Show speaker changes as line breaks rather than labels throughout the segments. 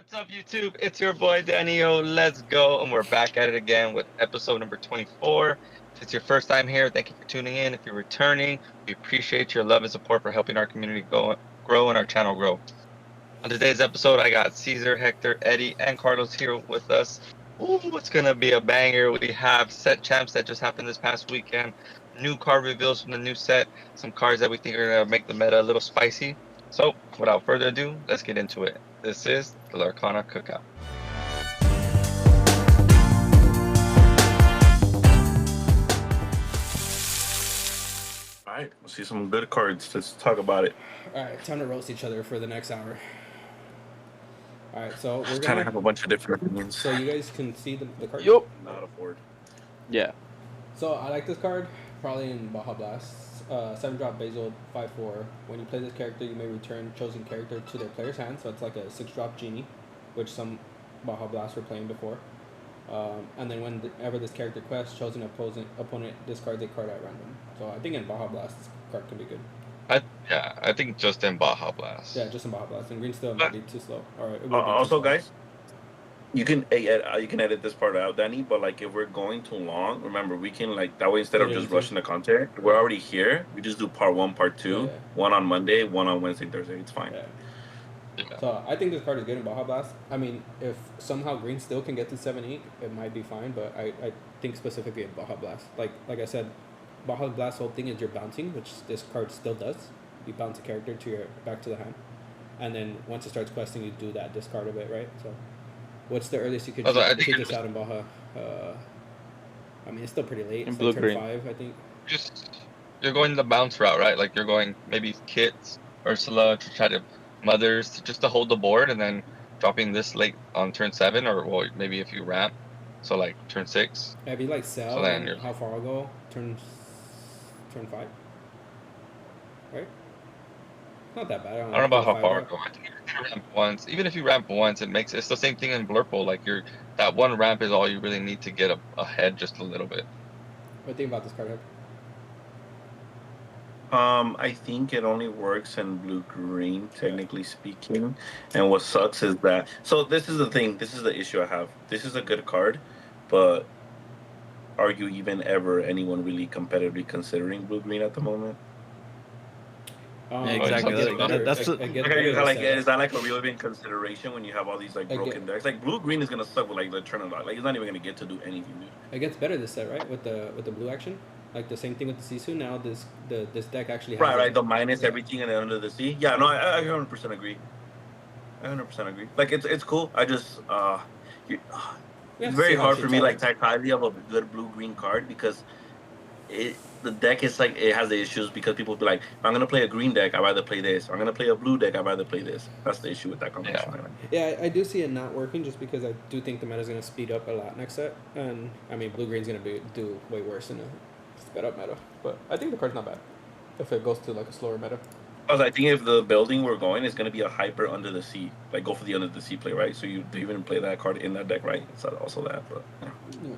What's up, YouTube? It's your boy Danio. Let's go, and we're back at it again with episode number 24. If it's your first time here, thank you for tuning in. If you're returning, we appreciate your love and support for helping our community grow and our channel grow. On today's episode, I got Cesar, Hector, Eddie, and Carlos here with us. Ooh, it's gonna be a banger. We have set champs that just happened this past weekend, new card reveals from the new set, some cards that we think are gonna make the meta a little spicy. So, without further ado, let's get into it. This is the Lorcana Cookout.
All right, we'll see some good cards. Let's talk about it.
All right, time to roast each other for the next hour. All right, so we're
Just
gonna
have a bunch of different opinions.
So you guys can see the card.
Yup.
Not afford.
Yeah.
So I like this card, probably in Baja Blast. 7-drop Basil 5/4. When you play this character, you may return chosen character to their player's hand. So it's like a 6-drop genie, which some Baja Blasts were playing before. And then whenever this character quests, chosen opponent discards a card at random. So I think in Baja Blast, this card can be good.
I think just in Baja Blast.
Yeah, just in Baja Blast. And green still might be too slow. All right.
Also, guys, you can edit this part out, Danny. But like, if we're going too long, remember we can that way instead of just rushing the content. We're already here. We just do part 1, part 2, one on Monday, one on Wednesday, Thursday. It's fine.
Yeah. So I think this card is good in Baja Blast. I mean, if somehow green still can get to 7-8, it might be fine. But I think specifically in Baja Blast, like I said, Baja Blast whole thing is you're bouncing, which this card still does. You bounce a character to back to the hand, and then once it starts questing, you do that discard of it, right? So, what's the earliest you could shoot this out in Baja? I mean, it's still pretty late. It's
blue
turn
green.
5, I think.
You're going the bounce route, right? Like you're going maybe Kits, Ursula to try to mothers just to hold the board, and then dropping this late on turn 7, or maybe if you ramp, so like turn 6.
Yeah, if you like sell,
So then
how far I'll go? Turn 5, right? Not that bad.
I don't know about how far. I think you can ramp once. Even if you ramp once, it's the same thing in Blurple. Like that one ramp is all you really need to get ahead just a little bit.
What do you think about this card, Hector?
I think it only works in blue-green, technically speaking. And what sucks is that. So this is the thing. This is the issue I have. This is a good card, but are you even ever anyone really competitively considering blue-green at the moment?
Exactly. That's
is that like a real big consideration when you have all these broken decks? Like blue-green is gonna suck with the turn of like it's not even gonna get to do anything, dude.
It gets better this set, right? With the blue action. Like the same thing with the Sisu. Now this deck actually has
right. The minus everything and then under the sea. Yeah, no, I 100% agree. I 100% agree. Like it's cool. I just it's very hard for me type highly of a good blue-green card because the deck is it has the issues because people be like, if I'm gonna play a green deck, I'd rather play this. If I'm gonna play a blue deck, I'd rather play this. That's the issue with that combination.
Yeah, I do see it not working just because I do think the meta is gonna speed up a lot next set, and I mean blue green's gonna do way worse in a sped up meta. But I think the card's not bad if it goes to a slower meta.
Because I think if the building we're going is gonna be a hyper under the sea, go for the under the sea play, right? So you even play that card in that deck, right? It's also that, but yeah.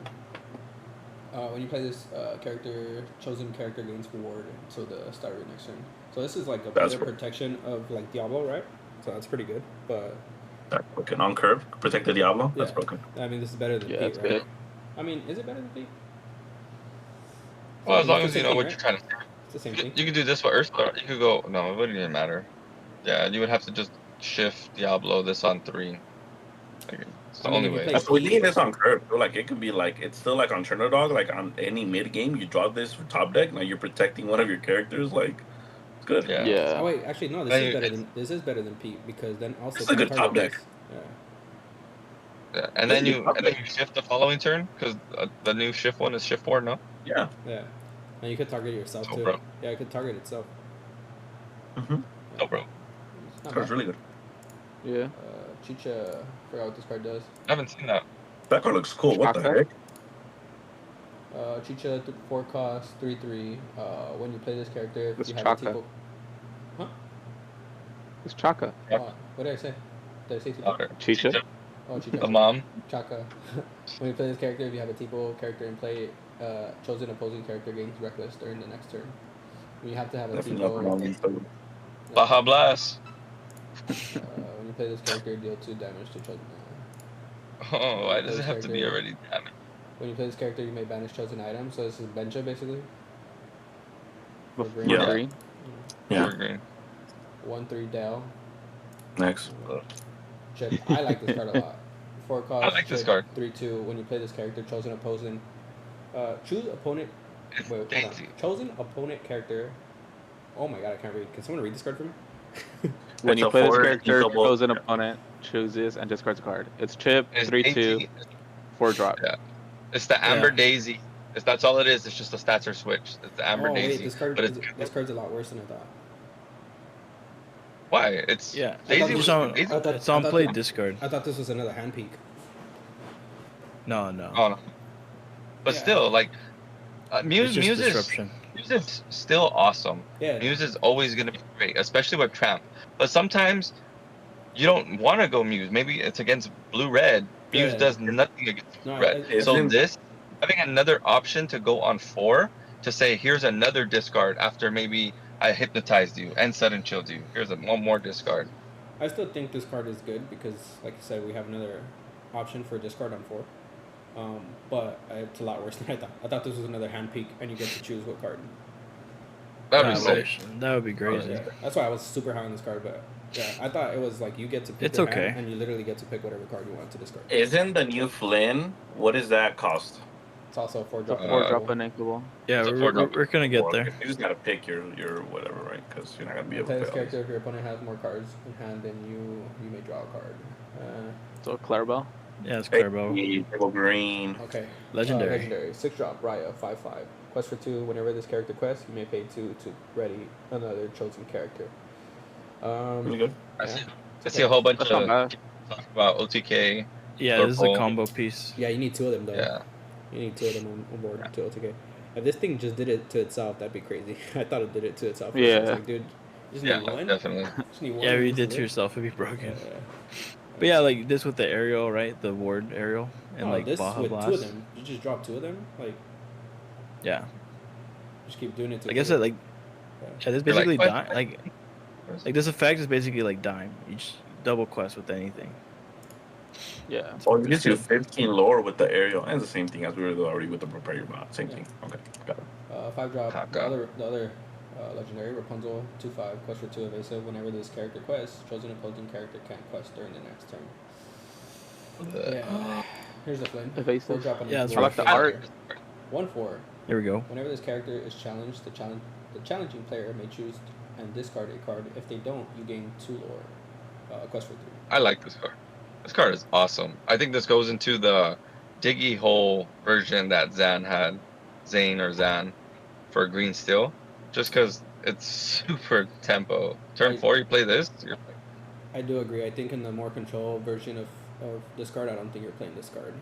When you play this character, chosen character gains reward until the start of your next turn. So this is a better protection of Diablo, right? So that's pretty good. But
that's broken on curve. Protect the Diablo.
Yeah.
That's broken.
I mean, this is better than Pete, right?
Good.
I mean, is it better than Pete?
Well, as long as you know what you're trying to do.
It's the same thing.
You could do this for Ursula. You could go. No, it wouldn't even matter. Yeah, you would have to just shift Diablo this on 3. It's the only way.
We leave this on curve. It could be it's still on Turner Dog. On any mid game, you draw this for top deck. Now you're protecting one of your characters. It's good.
Yeah.
Oh wait, actually no. This is better than Pete because then also
it's a good top deck.
Yeah, and then you shift the following turn because the new shift one is shift 4. No.
Yeah.
Yeah, and you could target yourself too.
Bro.
Yeah, it could target itself.
No, bro.
This card's really good.
Yeah.
Chicha, forgot what this card does.
I haven't seen that.
That card looks cool. What the heck?
Chicha 4 cost 3/3. When you play this character,
It's
you have
Chaka.
a Tipo. Huh?
It's Chaka.
What did I say? Did I say Tipo?
Chicha.
Oh, Chicha.
The mom.
Chaka. When you play this character, if you have a Tipo character in play, chosen opposing character gains Reckless during the next turn. You have to have a Tipo.
Baja Blast.
when you play this character, deal 2 damage to chosen.
Oh, why does it have to be already damage?
When you play this character, you may banish chosen item. So this is Benja basically.
For
green.
Yeah.
green.
Yeah.
For green.
1/3 Dell.
Next.
Chip. I like this card a lot. 4 cost.
I like this
chip,
card.
3/2. When you play this character, chosen opposing. Choose opponent.
It's
Wait, hold on.
Daisy.
Chosen opponent character. Oh my god, I can't read. Can someone read this card for me?
When
It's
you
a
play this
forward
character,
inkable.
chosen opponent chooses and discards a card. It's chip,
It's
3/2,
Daisy.
4-drop.
Yeah. It's the Amber Daisy. That's all it is. It's just the stats are switched. It's the Amber
oh
Daisy.
wait, this card.
but it's
This card's a lot worse than I thought.
why? It's
Yeah.
Daisy.
It's on,
Daisy.
it's on play discard.
I thought this was another hand peek.
No, no.
Oh, no. But
Yeah.
still, like Muse
It's just
is
disruption.
Muse is still awesome.
Yeah.
Muse is always gonna be great, especially with Tramp. But sometimes you don't want to go Muse. Maybe it's against blue red. Muse
Yeah.
does nothing against
No,
red.
I-
So
Isn't-
this having another option to go on 4 to say here's another discard after maybe I hypnotized you and sudden chilled you. Here's one more discard.
I still think this card is good because, like you said, we have another option for discard on 4. But it's a lot worse than I thought. I thought this was another hand peek, and you get to choose what card.
That'd be
Nah,
sick.
that would be crazy.
Yeah, that's why I was super high on this card. But yeah, I thought it was like you get to pick
It's
your
okay.
hand, and you literally get to pick whatever card you want to discard.
Isn't the new Flynn? What does that cost?
It's also a 4-drop.
4-drop and inkable.
Yeah,
It's a
we're
4-drop.
gonna get
Or
there.
You just gotta pick your whatever, right? Because you're not gonna be able
Play
to
this
play all
character if your opponent has more cards in hand, then you may draw a card.
So Clarabelle.
Yeah, it's
these.
Clarabelle.
Hey, Purple green.
Okay.
Legendary.
Legendary. 6-drop. Raya. 5/5. Quest for 2. Whenever this character quests, you may pay 2 to ready another chosen character.
Really good.
I see a whole bunch
That's not
of
bad.
talk about OTK.
Yeah, this is a
Purple.
combo piece.
Yeah, you need 2 of them though.
Yeah.
You need 2 of them on board to OTK. If this thing just did it to itself, that'd be crazy. I thought it did it to itself.
Yeah.
I was like, dude, you just
Yeah,
need 1.
definitely.
Just need 1.
Yeah, if you
That's
did to
it.
yourself, it'd be broken.
Yeah.
But yeah, like this with the aerial, right? The ward aerial and
No,
like
this
Baja
with
Blast.
2 of them. You just drop 2 of them. Like,
Yeah,
just keep doing it. To
I guess that like
Yeah.
yeah, this
You're like,
basically
what?
like this effect is basically like dime. You just double quest with anything.
Yeah.
Oh, you just do 15 lower with the aerial, and it's the same thing as we were already with the prepare your mount. Same thing. Okay, got it.
5-drop.
Top
The
drop.
other legendary Rapunzel 2/5 quest for 2 evasive. Whenever this character quests, chosen opposing character can't quest during the next turn. Yeah. Here's the Flynn.
Evasive.
4-drop on
Yeah,
each
it's
I like the art.
1/4.
Here we go.
Whenever this character is challenged, the challenging player may choose and discard a card. If they don't, you gain 2 lore. Quest for 3.
I like this card. This card is awesome. I think this goes into the diggy hole version that Zan had, Zan for green steel, just because it's super tempo. Turn 4, you play this. You're like,
I do agree. I think in the more control version of this card, I don't think you're playing this card.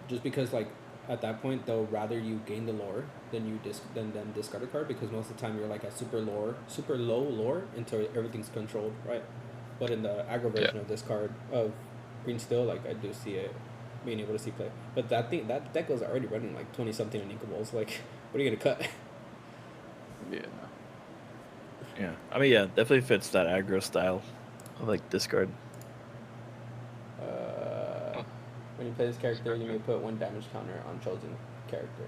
Just because, like, at that point, they'll rather you gain the lore than you than discard a card, because most of the time you're like at super low lore until everything's controlled, right? But in the aggro version of this card of green steel, like, I do see it being able to see play. But that deck was already running like 20 something in inkables. Like, what are you gonna cut?
Yeah.
Yeah, I mean, yeah, definitely fits that aggro style of like discard.
When you play this character, you may put 1 damage counter on chosen character.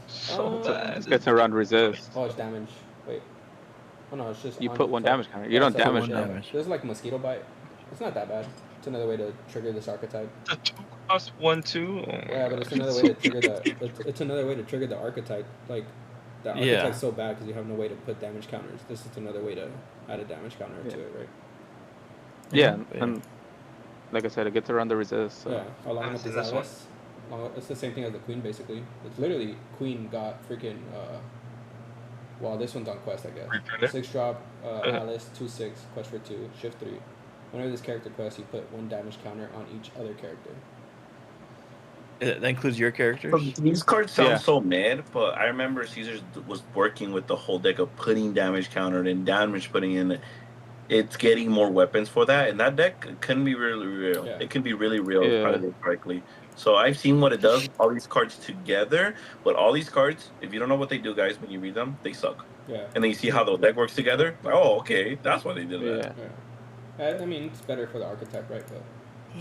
so bad.
It's gets around resist.
Oh, it's damage. Wait. Oh no, it's just
You
on
put 1
default.
damage counter. You don't
so
damage
one
it.
yeah.
damage.
There's like mosquito bite. It's not that bad. It's another way to trigger this archetype.
The 2 cost 1/2. Oh my
Yeah, but it's
God.
another way to trigger it's another way to trigger the archetype. Like, the
Yeah.
archetype's so bad because you have no way to put damage counters. This is another way to add a damage counter to it, right?
Yeah,
Yeah.
and like I said, it gets around the resist. So.
Yeah, along with
So
the
this one-
Zealous. It's the same thing as the Queen, basically. It's literally Queen got freaking. Well, this one's on quest, I guess.
Reprinted?
6-drop, Alice, 2/6, quest for 2, shift 3. Whenever this character quests, you put 1 damage counter on each other character.
That includes your characters.
These cards sound
Yeah.
so mad, but I remember Cesar was working with the whole deck of putting damage counter and damage putting in. It's getting more weapons for that, and that deck can be really real.
Yeah.
It can be really real if
Yeah.
I did it correctly. So I've seen what it does, all these cards together, but all these cards, if you don't know what they do, guys, when you read them, they suck.
Yeah.
And then you see how the deck works together. Like, oh, okay, that's why they did that.
Yeah.
Yeah. I mean, it's better for the archetype, right? But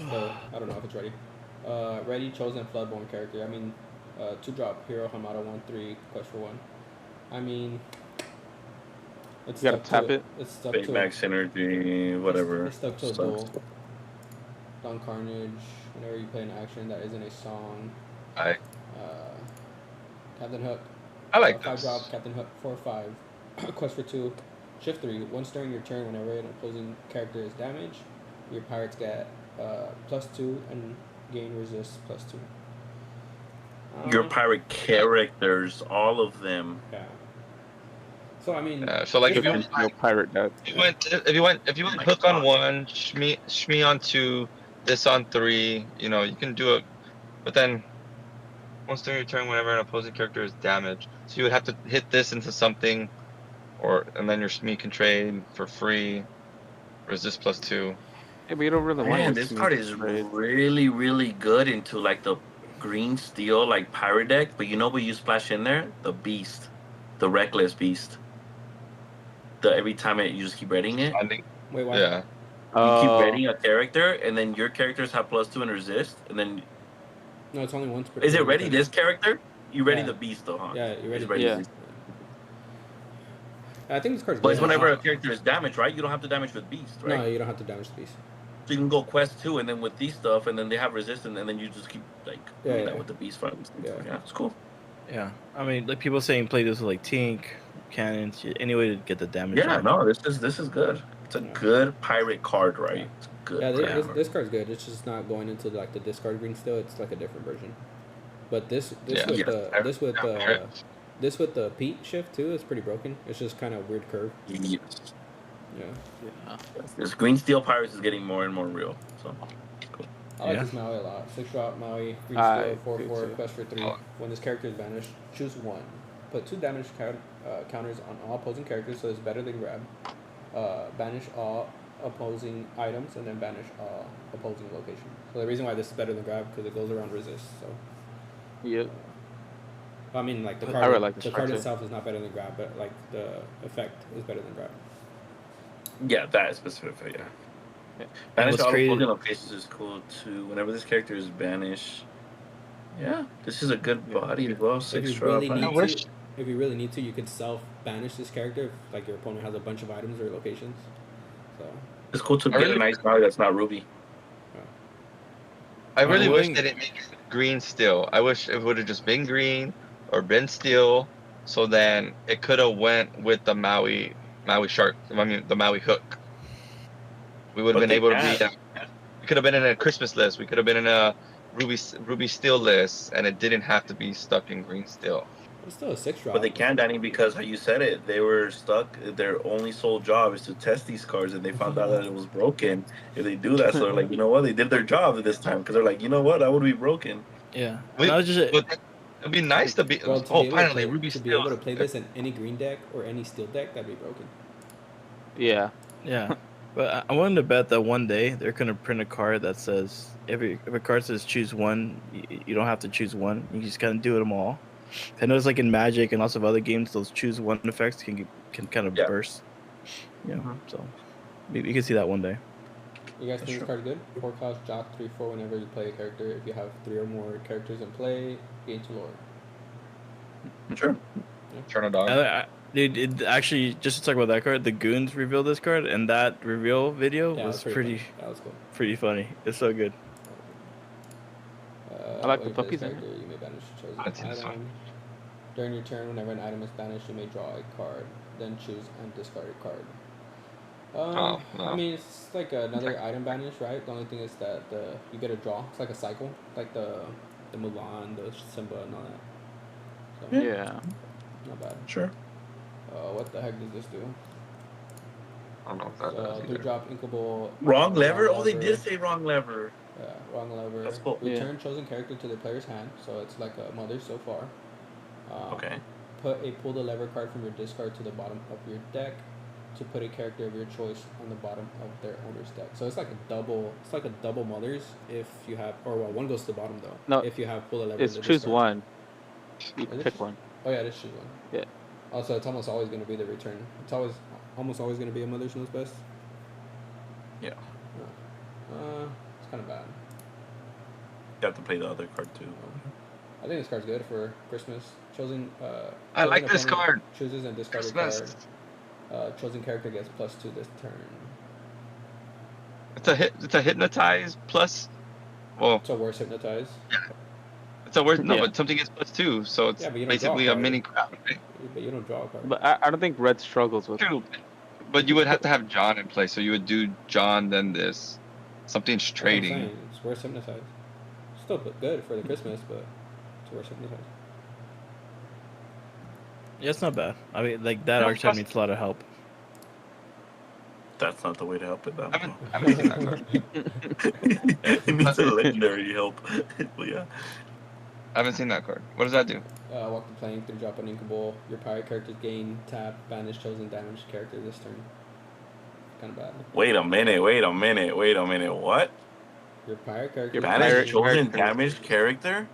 still, I don't know if it's ready. Ready, chosen, floodborn character. I mean, 2-drop, hero, Hamada 1/3, quest for 1. I mean, it's
You gotta
stuck
tap
to
it.
It's stuck to
Baymax synergy, whatever.
It's stuck to a
Sucks.
duel. Dawn Carnage. Whenever you play an action that isn't a song.
I
Captain Hook.
I like
5-drop,
this.
Captain Hook 4/5. Quest for 2. Shift 3. Once during your turn, whenever an opposing character is damaged, your pirates get +2 and gain resist +2.
Your pirate characters, all of them.
Yeah. So I mean,
So like if you
Different no pirate deck.
if you went hook on 1, Shmi on 2, this on 3, you know, you can do it. But then once during your turn, whenever an opposing character is damaged, so you would have to hit this into something, and then your Shmi can trade for free, resist +2.
Yeah, but you don't really want
Man,
your
this
Smith
card
to
is
trade.
really, really good into like the green steel like pirate deck. But you know what you splash in there? The beast, the reckless beast. The every time you just keep reading it.
wait, why?
Yeah.
You keep reading a character, and then your characters have +2 and resist, and then
No, it's only once per
is it
turn,
ready
because-
this character? You ready
Yeah.
the beast though, huh?
Yeah, you ready?
It's ready
Yeah.
beast.
I think this card's
But
good.
it's whenever a character is damaged, right? You don't have to damage with beast, right?
No, you don't have to damage the beast.
So you can go quest 2, and then with these stuff, and then they have resistance, and then you just keep like doing that with the beast fights. Yeah, it's cool.
Yeah, I mean, like people saying play this with like Tink, cannons, any way to get the damage.
Yeah,
out.
no, this is good. It's a good pirate card, right?
Yeah.
It's good.
Yeah,
card.
this card's good. It's just not going into like the discard green still. It's like a different version. But this with the Pete shift too is pretty broken. It's just kind of weird curve.
Yes.
Yeah.
This green steel pirates is getting more and more real. So cool.
I like
Yeah.
this Maui a lot. 6-drop Maui, green
I
steel,
do
4/4,
too.
quest for 3. When this character is banished, choose 1. Put 2 damage counters on all opposing characters, so it's better than grab. Banish all opposing items, and then banish all opposing locations. So the reason why this is better than grab because it goes around resist. So
Yep.
I mean, like the
I
card,
really like this
the
card
card
too.
itself is not better than grab, but like the effect is better than grab.
Yeah, that is specific. Yeah.
And
Banish
what's
all
crazy-
opposing locations is cool too. Whenever this character is banished. Yeah, this is a good body as well.
If
6
you
drop.
really
I
need
wish-
to, if you really need to, you could self banish this character if like your opponent has a bunch of items or locations. So
It's cool to
I
get
really-
a nice body that's not ruby.
I really wish
wouldn't-
they didn't make it green steel. I wish it would have just been green or been steel, so then it could have went with the Maui shark. I mean the Maui hook. We would have
But
been able to
they
be. We could have been in a Christmas list. We could have been in a ruby steel list, and it didn't have to be stuck in green steel.
it's still a 6-drop.
But they can't, Danny, because how you said it, they were stuck. Their only sole job is to test these cards, and they found out that it was broken. If they do that, so they're like, you know what? They did their job this time because they're like, you know what? That would be broken.
Yeah,
We-
and I was just
But it'd be nice to be.
Well, to be able
finally,
to play,
ruby
to be
steel.
able to play this in any green deck or any steel deck, that'd be broken.
Yeah.
yeah. But I wanted to bet that one day they're gonna print a card that says if a card says choose one, you don't have to choose one. You just kind of do them all. I know it's like in Magic and lots of other games, those choose one effects can kind of
Yeah.
burst. Yeah,
Mhm.
so maybe you can see that one day.
You guys think
Sure.
this card's good? 4 cost, Jock 3/4 whenever you play a character. If you have 3 or more characters in play, gain 2 lore.
Sure.
Turn it on.
Dude, actually, just to talk about that card, the Goons revealed this card, and that reveal video
Yeah,
was
that's
pretty
funny. That was cool.
funny. It's so good.
I like
when
the
you play this
puppies in
character, you may banish a chosen
That seems
item.
fun.
During your turn, whenever an item is banished, you may draw a card, then choose and discard a card.
Oh, no.
I mean, it's like another item banish, right? The only thing is that you get a draw. It's like a cycle, like the Mulan, the Simba, and all that. So,
Yeah.
not bad.
Sure.
What the heck does this do?
I don't know if that does either.
3-drop Inkable.
Wrong lever?
wrong
Oh, they
lever.
did say wrong lever.
Yeah, wrong lever.
That's cool.
Return chosen character to the player's hand, so it's like a mother so far.
Okay.
Put a pull the lever card from your discard to the bottom of your deck to put a character of your choice on the bottom of their owner's deck. So it's like a double. It's like a double mothers if you have, or well, one goes to the bottom though.
No,
if you have pull the lever.
It's
in the
choose
discard.
one. You
Is
can
it?
pick one.
Oh yeah, it is choose one.
Yeah.
Also, it's almost always going to be the return. It's almost going to be a mother's knows best.
Yeah.
It's kind of bad.
You have to play the other card too.
I think this card's good for Christmas. Chosen.
I like
chosen
this
opponent
card.
Chooses and discards a
Christmas.
card. Chosen character gets +2 this turn.
It's a hit. It's a hypnotize plus. Well,
So worse hypnotize.
it's a word. No,
Yeah.
but something gets +2, so it's
Yeah, but you don't draw a
basically a
card.
mini crowd. Right?
But you don't draw a card.
But I don't think red struggles with.
True, but you would have to have John in play, so you would do John then this. Something's
That's what I'm
trading.
saying. It's worse hypnotize. Still good for the Christmas, but it's worse hypnotize.
Yeah, it's not bad. I mean, like that
No,
archetype
plus-
needs a lot of help.
That's not the way to help it. That
I haven't seen that card.
it needs a legendary help. But yeah.
I haven't seen that card. What does that do?
Walk the plane, 3-drop an inkable. Your pirate characters gain, tap, banish chosen damage character this turn. Kind of bad.
Wait a minute. What?
Your pirate character.
Your
Banish
pirate
chosen
character.
damaged character?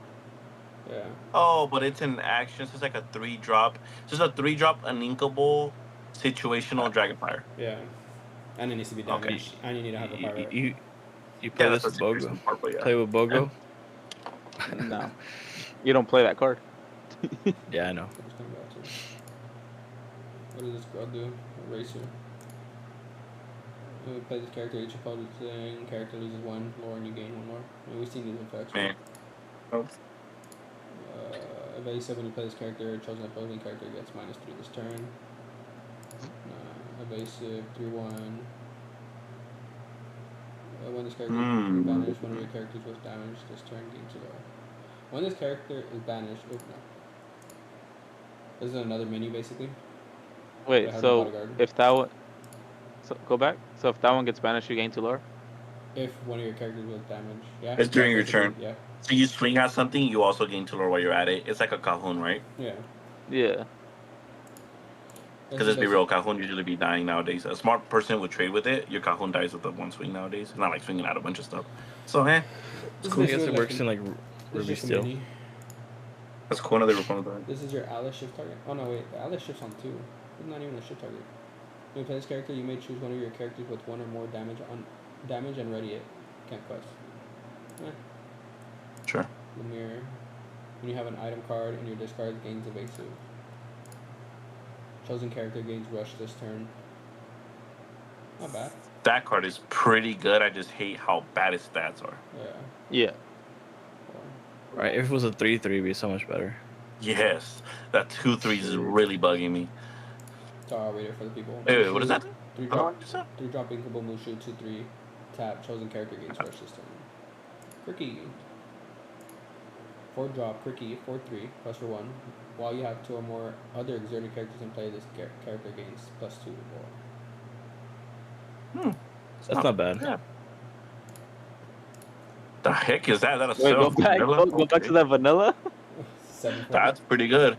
Yeah.
Oh, but it's an action. So it's like a 3-drop. So it's a 3-drop uninkable situational dragonfire.
Yeah. And it needs to be
Okay.
damaged. And you need to have a pirate.
You play this
that's
with
a
Bogo.
situational part, but yeah.
Play with Bogo.
No, you don't play that card.
Yeah, I know.
It's kinda bad too. What does this girl do? Erase you. When we play this character, each opponent's character loses 1 lore and you gain 1 lore. I mean, we've seen these effects.
Man.
Right? Evasive, when you play this character, chosen opposing character gets -3 this turn. Evasive, 3-1. When this character is banished, one of your characters with damage this turn gains 0. When this character is banished, no. This is another mini, basically.
Wait,
It has a
so
bodyguard.
if that one, so go back. So if that one gets banished, you gain 2 lore.
If one of your characters with damage, yeah.
It's during your
basically,
turn.
Yeah.
So you swing at something, you also gain 2 lore while you're at it. It's like a Cajon, right?
Yeah.
Yeah.
Because let's be real, Cajon usually be dying nowadays. A smart person would trade with it. Your Cajon dies with the 1 swing nowadays. It's not like swinging out a bunch of stuff. So,
I
Cool.
guess it works in like
This
Ruby
is just a
Steel.
mini.
that's cool. Another reform of that.
This is your ally shift target. Oh no, wait. The ally shift's on 2. It's not even a shift target. When you play this character, you may choose one of your characters with 1 or more damage and ready it. Can't quest.
Sure.
The mirror. When you have an item card and your discard gains evasive. Chosen character gains rush this turn. Not bad.
That card is pretty good. I just hate how bad its stats are.
Yeah.
Yeah.
Right, if it was a 3-3, it'd be so much better.
Yes. That 2-3 is really bugging me.
So I'll read it for the people.
Wait, what is that?
3-drop.
Oh,
3-drop inkable Mushu 2-3. Tap. Chosen character gains rush this turn. Cricky. 4-drop. Cricky 4-3. Plus for 1. While you have 2 or more other exerted characters in play, this character gains +2 lore.
That's not bad.
Yeah. The heck is that? Is that a
Wait, go
7
back.
vanilla?
Go back to
Okay.
that vanilla.
7-4.
That's pretty good.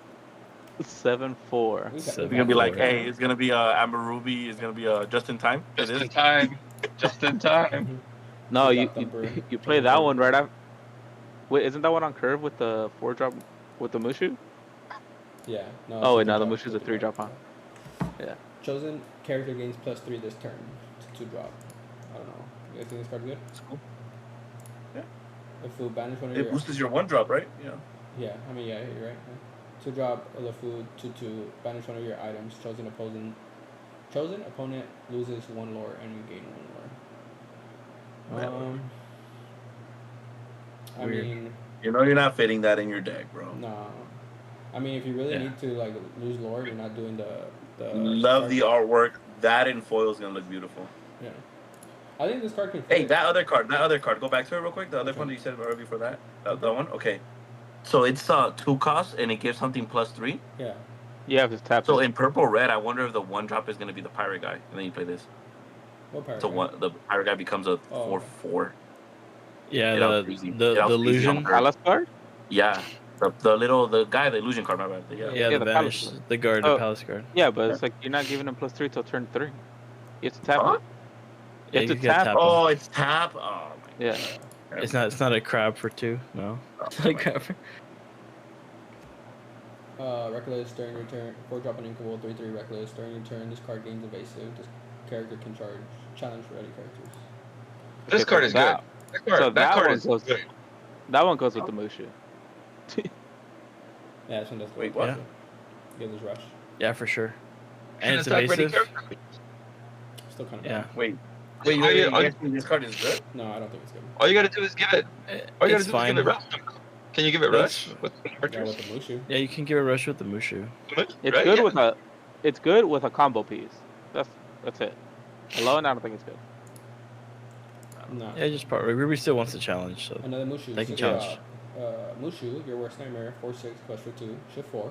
7-4.
We got-
It's
we
gonna
got
be like,
4.
hey, it's gonna be Amber Ruby. It's gonna be just in time. for
Just
this.
in time. Just in time.
No,
We
you
got Thumper.
you play that one right after. Wait, isn't that one on curve with the 4-drop with the Mushu?
Yeah. No,
Oh wait,
it's
no, the
2-drop,
Mushu's a 3-drop, huh? Yeah.
Chosen character gains +3 this turn to 2-drop. I don't know. You guys think this card's good?
It's cool.
If you banish one of
It
your...
boosts your 1-drop, right? Yeah.
Yeah, I mean, yeah, you're right. Yeah. 2-drop the food, 2-2, banish one of your items. Chosen opponent loses 1 lore and you gain 1 lore. I
Weird.
mean,
You know you're not fitting that in your deck, bro.
no. I mean, if you really
Yeah.
need to like lose lore, you're not doing the
Love the artwork. That in foil is gonna look beautiful.
Yeah. I think this card can.
Hey,
fit.
that other card. Go back to it real quick. The other
Okay.
one that you said right before that. That one. Okay. So it's 2 costs and it gives something +3.
Yeah.
You have to tap.
So
it.
in purple red, I wonder if the 1-drop is gonna be the pirate guy, and then you play this.
What pirate?
So the pirate guy becomes a
Oh.
4/4.
Yeah,
It out freezing. It
the
out freezing
illusion.
on her.
Palace card.
Yeah. The guy, the illusion card, my bad. Yeah.
Yeah,
Yeah,
the
the
banish,
palace.
the guard,
Oh.
the palace guard.
Yeah, but it's like you're not giving him +3 till turn 3. You have to tap
Huh?
it.
Yeah,
You have
you
to
gotta
tap.
tap
Oh, it's tap. Oh my
Yeah.
God.
It's not a crab for 2. No. It's not a crab for...
Reckless during your turn. 4-drop an inkable 3/3 reckless during your turn. This card gains evasive. This character can challenge ready characters.
This card is good. That card is good.
That one goes with the Mushu.
Yeah, this one does.
Wait, what?
Yeah.
Give this rush.
Yeah, for sure. And it's
attack ready
evasive.
character.
Still kind of
Yeah.
bad.
Wait,
All you-
you think this card is good?
No, I don't think it's good.
All you gotta do is give it. All you gotta
It's
do
fine.
is give it rush. Can you give it rush with
Yeah,
archers?
with the Mushu.
Yeah, you can give a rush with the Mushu.
It's
Right?
good
Yeah.
with a. It's good with a combo piece. That's it. Alone, I don't think it's good.
No.
Yeah, just part. Ruby still wants to challenge, so
Another Mushu.
They can
So,
challenge.
Mushu, your worst nightmare, 4/6, quest for 2, shift 4.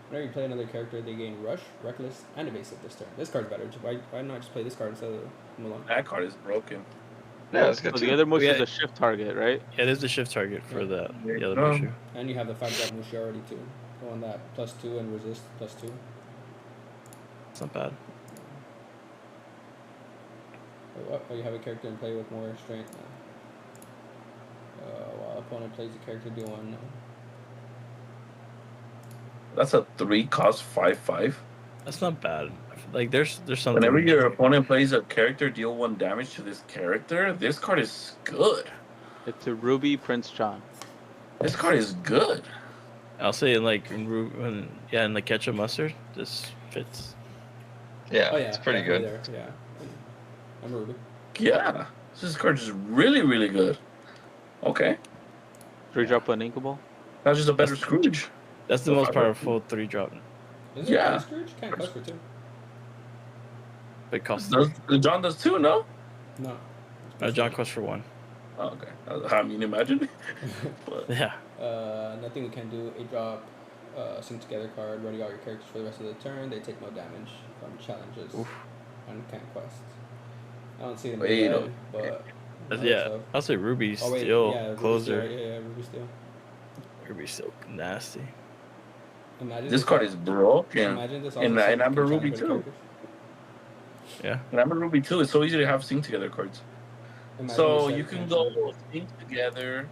Whenever you play another character, they gain rush, reckless, and evasive this turn. This card's better. Why not just play this card instead of Malone?
That card is broken.
Yeah, it's good
So
too.
the other Mushu
Yeah.
is a shift target, right?
yeah, there's the shift target for the other
No.
Mushu.
And you have the 5-drop Mushu already too. The one that +2 and resist +2.
It's not bad.
Wait, what? Oh, you have a character in play with more strength now. While opponent plays the character, do one.
That's a 3 cost 5/5.
That's not bad. Like there's something.
Whenever your opponent plays a character, deal 1 damage to this character. This card is good.
It's a Ruby Prince John.
This card is good.
I'll say like in the ketchup mustard, this fits.
Yeah,
Oh yeah,
it's pretty good.
definitely there. Yeah. I'm Ruby.
Yeah, this card is really, really good. Okay,
3-drop uninkable.
that's just a better Scrooge.
That's the most powerful 3-drop.
Is it
Yeah.
Scrooge? Can't cost for 2.
But it costs.
John does too, no?
No.
John costs for 1.
Oh, okay. I mean, imagine. But
Yeah.
Nothing we can do. 8-drop, sync together card. Ready all your characters for the rest of the turn. They take no damage from challenges
Oof.
and can't quest. I don't see them
Wait,
in
no.
red, but
Yeah.
so-
I'll say Ruby
Oh wait,
still
yeah, Ruby
closer.
Steel, yeah, Ruby Steel.
Ruby's still nasty.
Imagine
this card is broken.
Imagine this
And
also
Amber
can
Ruby
challenge for the
too.
characters.
Yeah.
And I'm a Ruby too. It's so easy to have sync together cards.
Imagine
So
this
you
set
can
challenge.
go sync together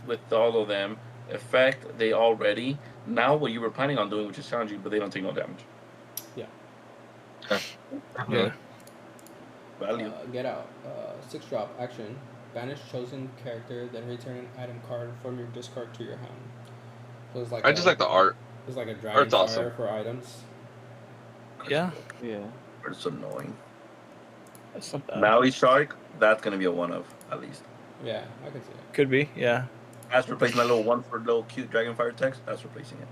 with all of them. Effect, they all ready. Now what you were planning on doing, which is challenging, but they don't take no damage.
Yeah.
Value.
Get out. 6-drop action. Banish chosen character, then return an item card from your discard to your hand. So it's like
I just like the art.
It's like a dragon
Art's
fire
awesome.
for items.
Yeah.
Yeah.
It's annoying.
That's not bad.
Maui Shark, that's gonna be a one of at least.
Yeah, I can see it.
Could be. Yeah.
That's replacing that little one for little cute Dragonfire text. That's replacing it.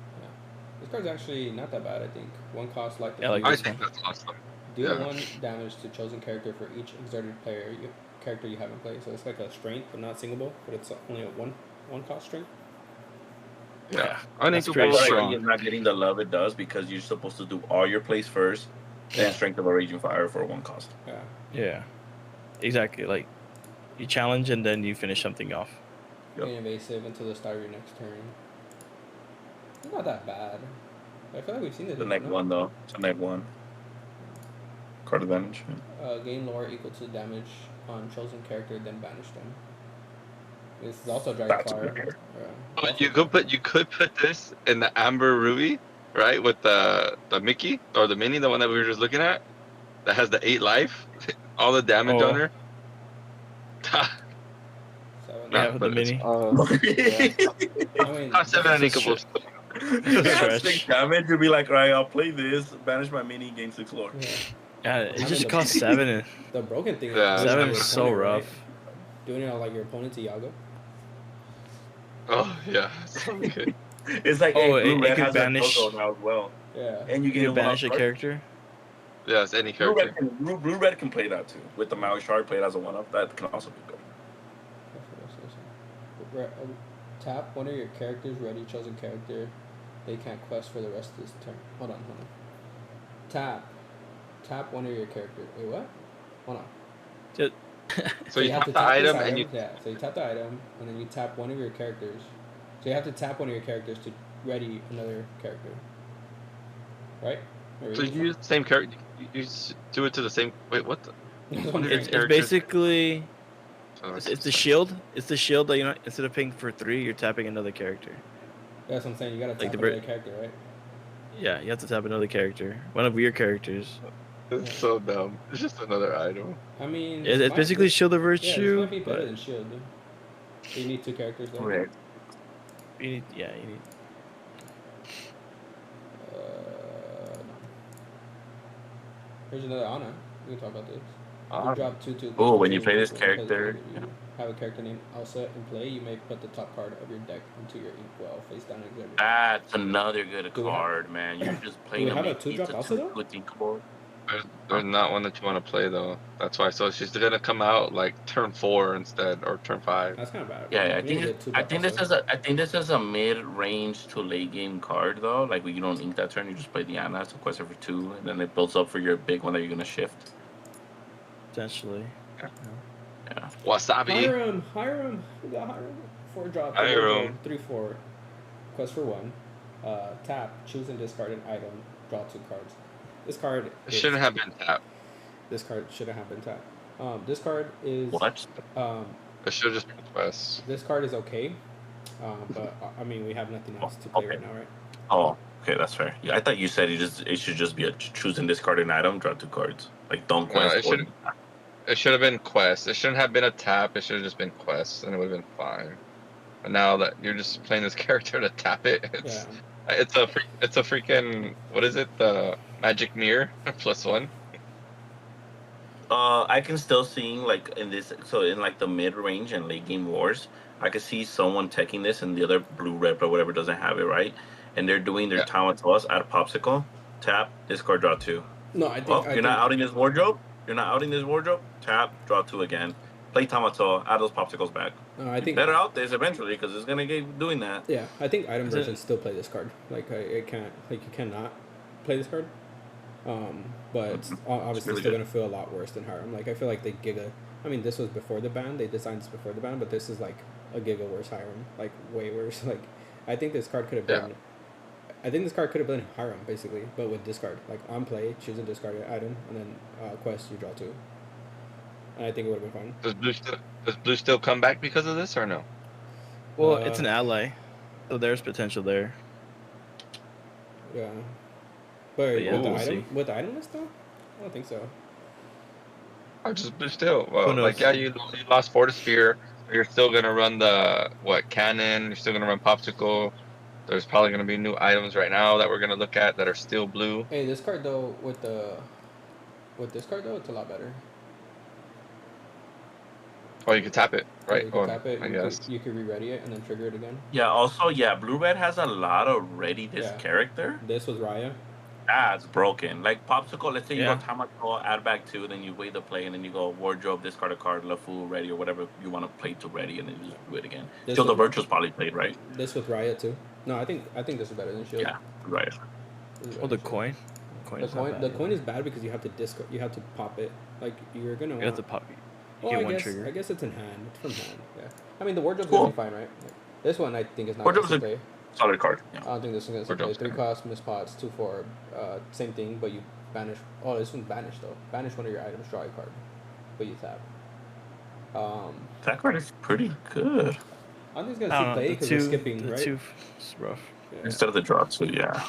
This card's actually not that bad, I think. 1 cost like the
Yeah, like
I
this
think that's awesome.
deal
yeah.
1 damage to chosen character for each exerted character you have in play. So it's like a strength, but not singable. But it's only a one cost strength.
Yeah.
That's
Uninkable
pretty
is
Like,
strong.
you're not getting the love it does because you're supposed to do all your plays first, then Strength of a Raging Fire for 1 cost.
Yeah.
Yeah. Exactly. Like you challenge and then you finish something off.
Yep.
Being evasive until the start of your next turn. It's not that bad. I feel like we've seen this.
The next one though. It's the next one. Card advantage.
Gain lore equal to damage on chosen character, then banish them. This is also
That's
Dragonfire.
weird.
But you could put this in the Amber Ruby, right? With the Mickey or the Mini, the one that we were just looking at, that has the 8 life, all the damage
Oh.
on her.
Seven.
No,
Yeah, with the
but it's-
mini.
I mean,
Cost 7 uninkables.
Yeah, 6 damage, you'll be like, right, I'll play this, banish my mini, gain 6 lore.
yeah.
Yeah, it
mean,
just
the-
costs 7. And
The broken thing
Yeah,
is
7
your
is so
opponent, right?
rough.
Doing it on like your opponent's Iago.
Oh yeah, so good.
It's like,
Oh,
hey, Blue
it
Red
could
has
banish-
that Toto now as well.
Yeah.
And you
You
get
can banish a character.
Yeah, it's any
Blue
character.
Red, Blue Red can play that too. With the Maui Shark, play it as a one-up. That can also be good.
Tap one of your characters, ready chosen character. They can't quest for the rest of this turn. Hold on. Tap one of your characters. Wait, what? Hold on.
Just,
So you
have
tap
to
the
tap this
item and you.
Yeah, so you tap the item, and then you tap one of your characters. So you have to tap one of your characters to ready another character. Right? Or
So
is
you use the same character. You do it to the same. Wait, what? The?
it's
characters-
basically
Oh,
it's the shield. It's the shield that instead of paying for 3, you're tapping another character.
That's what I'm saying. You gotta
Like
tap
the
another character, right?
Yeah, you have to tap another character, one of your characters.
It's so dumb. It's just another item.
I mean,
It's basically Shield of
Yeah, this
Virtue.
might be better
but
than Shield. Dude. You need 2 characters though.
Right.
you need, you need.
No. Here's another Ana. We can talk about this.
Ana.
You drop 2/2.
Oh, when you play this
When
character,
you have a character named Elsa in play, you may put the top card of your deck into your inkwell face down exhibit.
that's another good
Do we have-
card, man. You're just playing
have a
make
2-drop
pizza
also,
to
though?
with Inkable.
There's not one that you want to play though. That's why. So she's gonna come out like turn 4 instead, or turn 5.
That's kind of bad.
Yeah, I
We
think
need a
it,
2-drop
I think this is a mid-range to late game card though. Like when you don't ink that turn, you just play the Ana, so quest it for 2, and then it builds up for your big one that you're gonna shift.
Potentially.
Yeah.
Wasabi.
Hiram. We got Hiram. 4-drop.
Hiram.
3/4. Quest for 1. Tap. Choose and discard an item. Draw 2 cards. This card.
It shouldn't have been tapped.
This card shouldn't have been tapped. This card is.
What?
It should have just been quests.
This card is okay. But I mean, we have nothing else to play
Okay.
right now, right?
Oh, okay, that's fair. Yeah, I thought you said it should just be a choose and discard an item, draw 2 cards. Like don't
No,
quest.
it should have been quests. It shouldn't have been a tap. It should have just been quests, and it would have been fine. But now that you're just playing this character to tap it, it's a freaking, what is it? The magic mirror +1.
I can still see like in this, so in like the mid range and late game wars, I can see someone taking this and the other blue red or whatever doesn't have it, right? And they're doing their Talent Toss at a popsicle, tap, discard, draw 2.
No, I think.
Oh, you're not outing this wardrobe? You're not outing this wardrobe? Tap, draw 2 again. Play Tamato, add those popsicles back.
No, I think.
Better out this eventually because it's gonna keep doing that.
Yeah, I think item versions still play this card. Like I can't, like you cannot play this card. But it's obviously
really
still
good.
gonna feel a lot worse than Hiram. Like I feel like they giga. I mean, this was before the ban. They designed this before the ban, but this is like a giga worse Hiram. Like way worse. Like I think this card could have been. I think this card could have been Hiram basically, but with discard. Like on play, choose and discard an item, and then quest you draw 2. And I think it would have been fun.
Does blue still come back because of this or no?
Well, it's an ally, so there's potential there.
Yeah. But
yeah,
with the
we'll
item,
see.
with the item list though, I don't think so.
Or just blue still?
Who
Well,
knows?
like you lost Fortisphere. You're still gonna run the cannon. You're still gonna run popsicle. There's probably gonna be new items right now that we're gonna look at that are still blue.
Hey, this card though, with this card though, it's a lot better.
Oh, you can tap it, right?
You can
Or,
tap it.
I guess.
You could re-ready it and then trigger it again.
Yeah, also, blue red has a lot of ready this
Yeah.
character.
This was Raya.
That's broken. Like popsicle, let's say you
Yeah.
go Tamako, add back 2, then you wait the play, and then you go wardrobe, discard a card, LeFou, ready, or whatever you want to play to ready, and then you just do it again.
This
Still, the
was-
Virtue's probably played, right?
This with Raya too. No, I think this is better than Shield.
Yeah, right.
This is
Well,
better
the
than Shield.
coin.
The coin is bad because you have to you have to pop it. Like you're gonna.
You have to pop. You
Well,
get one
I
trigger.
guess it's in hand. It's from hand. Yeah. I mean, the wardrobe's
Cool.
gonna be fine, right? Like, this one I think is not
Wardrobe's
gonna play.
Solid card.
I
Yeah.
don't think this is gonna play.
Wardrobe's
3
fine.
cost, miss pots, 2/4. Same thing, but you banish. Oh, this one's banished though. Banish one of your items, draw a card, but you tap.
That card is pretty good.
I don't think it's gonna
I
see
don't know.
play
The
because we're
two,
skipping,
the
right?
two, it's rough.
Yeah.
Instead of the draw, so yeah.